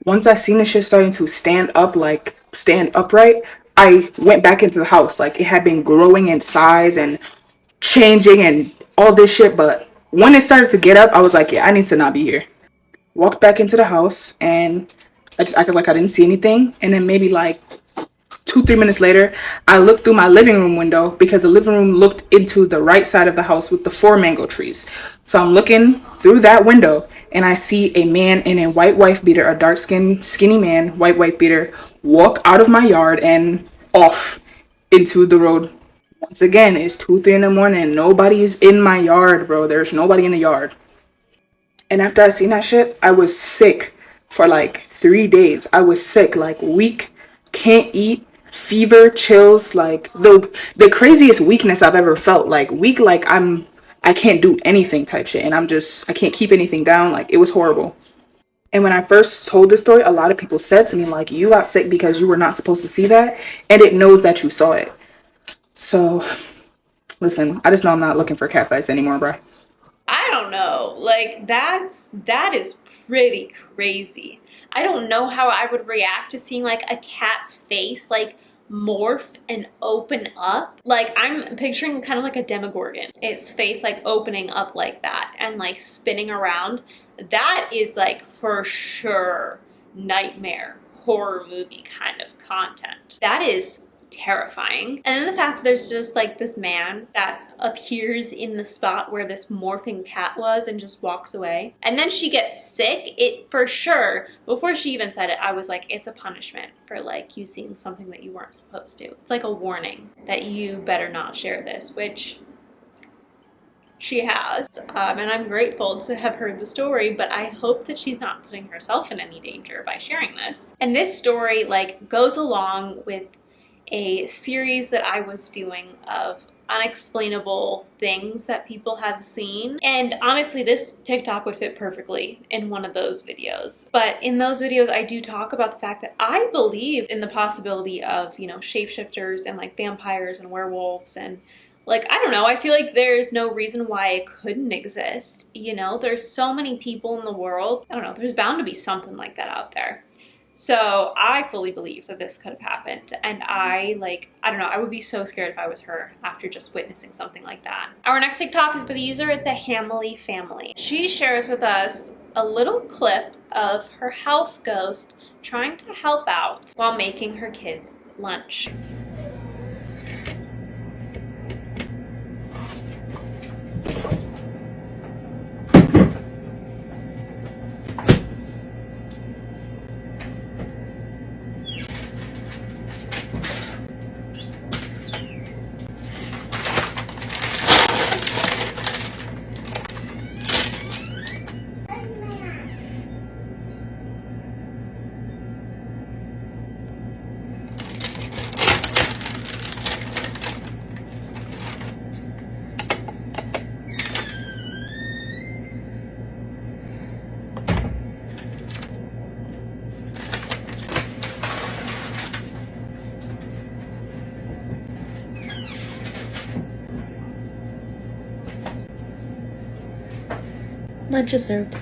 Once I seen the shit starting to stand up, like stand upright, I went back into the house. Like it had been growing in size and changing and all this shit. But when it started to get up, I was like, yeah, I need to not be here. Walked back into the house and I just acted like I didn't see anything. And then maybe like 2-3 minutes later, I looked through my living room window because the living room looked into the right side of the house with the 4 mango trees. So I'm looking through that window and I see a man in a white wife beater, a dark skinned, skinny man, white wife beater, walk out of my yard and off into the road. Once again, it's 2-3 in the morning. Nobody is in my yard, bro. There's nobody in the yard. And after I seen that shit, I was sick for like 3 days. I was sick, like weak, can't eat, fever, chills, like the craziest weakness I've ever felt. Like weak, like I can't do anything type shit. And I can't keep anything down. Like it was horrible. And when I first told this story, a lot of people said to me, like, you got sick because you were not supposed to see that. And it knows that you saw it. So, listen, I just know I'm not looking for catfights anymore, bro. I don't know. Like, that is pretty crazy. I don't know how I would react to seeing, like, a cat's face, like, morph and open up. Like, I'm picturing kind of like a Demogorgon. Its face, like, opening up like that and, like, spinning around. That is, like, for sure nightmare, horror movie kind of content. That is terrifying. And then the fact that there's just like this man that appears in the spot where this morphing cat was and just walks away. And then she gets sick. It for sure, before she even said it, I was like, it's a punishment for like you seeing something that you weren't supposed to. It's like a warning that you better not share this, which she has. And I'm grateful to have heard the story, but I hope that she's not putting herself in any danger by sharing this. And this story like goes along with a series that I was doing of unexplainable things that people have seen. And honestly, this TikTok would fit perfectly in one of those videos. But in those videos, I do talk about the fact that I believe in the possibility of, you know, shapeshifters and like vampires and werewolves and like, I don't know, I feel like there's no reason why it couldn't exist. You know, there's so many people in the world. I don't know, there's bound to be something like that out there. So I fully believe that this could have happened. And I don't know, I would be so scared if I was her after just witnessing something like that. Our next TikTok is by the user The Hamley Family. She shares with us a little clip of her house ghost trying to help out while making her kids lunch. Lunch is served.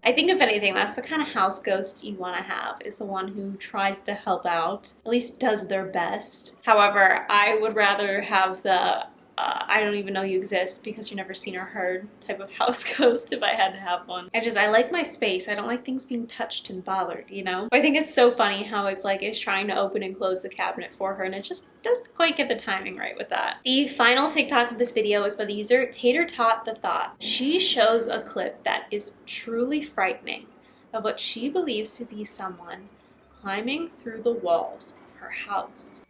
I think if anything, that's the kind of house ghost you want to have, is the one who tries to help out, at least does their best. However, I would rather have the I don't even know you exist because you're never seen or heard type of house ghost if I had to have one. I like my space. I don't like things being touched and bothered, you know? I think it's so funny how it's like it's trying to open and close the cabinet for her and it just doesn't quite get the timing right with that. The final TikTok of this video is by the user Tater Tot the Thought. She shows a clip that is truly frightening of what she believes to be someone climbing through the walls of her house.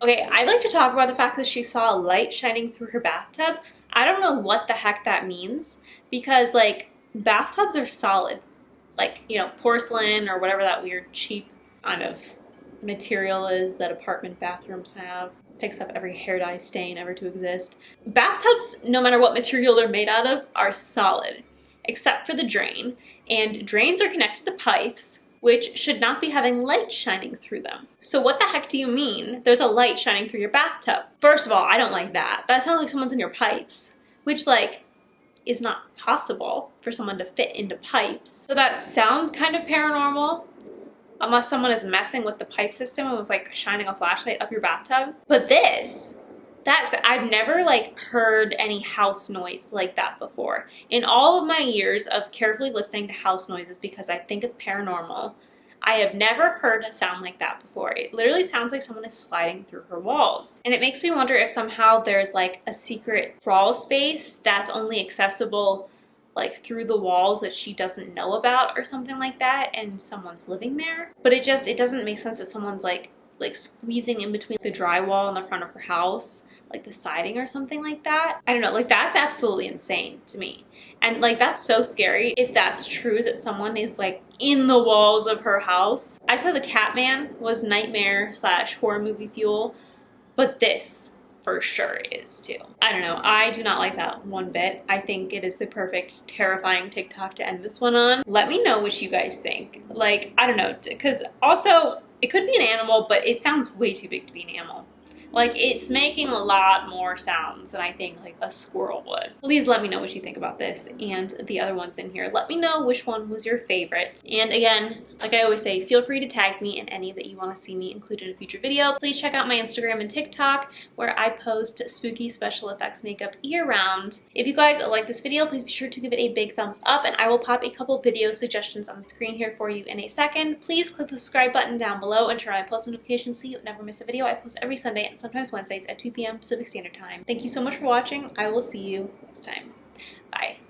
Okay, I'd like to talk about the fact that she saw a light shining through her bathtub. I don't know what the heck that means because, like, bathtubs are solid. Like, you know, porcelain or whatever that weird cheap kind of material is that apartment bathrooms have. Picks up every hair dye stain ever to exist. Bathtubs, no matter what material they're made out of, are solid. except for the drain. And drains are connected to pipes, which should not be having light shining through them. So what the heck do you mean there's a light shining through your bathtub? First of all, I don't like that. That sounds like someone's in your pipes, which like is not possible for someone to fit into pipes. So that sounds kind of paranormal, unless someone is messing with the pipe system and was like shining a flashlight up your bathtub. But I've never like heard any house noise like that before. In all of my years of carefully listening to house noises because I think it's paranormal, I have never heard a sound like that before. It literally sounds like someone is sliding through her walls. And it makes me wonder if somehow there's like a secret crawl space that's only accessible like through the walls that she doesn't know about or something like that, and someone's living there. But it doesn't make sense that someone's like squeezing in between the drywall and the front of her house, like the siding or something like that. I don't know, like that's absolutely insane to me. And like that's so scary if that's true, that someone is like in the walls of her house. I said the Catman was nightmare / horror movie fuel, but this for sure is too. I don't know, I do not like that one bit. I think it is the perfect terrifying TikTok to end this one on. Let me know what you guys think. Like, I don't know, because also it could be an animal, but it sounds way too big to be an animal. Like, it's making a lot more sounds than I think like a squirrel would. Please let me know what you think about this and the other ones in here. Let me know which one was your favorite. And again, like I always say, feel free to tag me in any that you want to see me include in a future video. Please check out my Instagram and TikTok, where I post spooky special effects makeup year-round. If you guys like this video, please be sure to give it a big thumbs up, and I will pop a couple video suggestions on the screen here for you in a second. Please click the subscribe button down below and turn on my post notifications so you never miss a video. I post every Sunday and sometimes Wednesdays at 2 p.m. Pacific Standard Time. Thank you so much for watching. I will see you next time. Bye.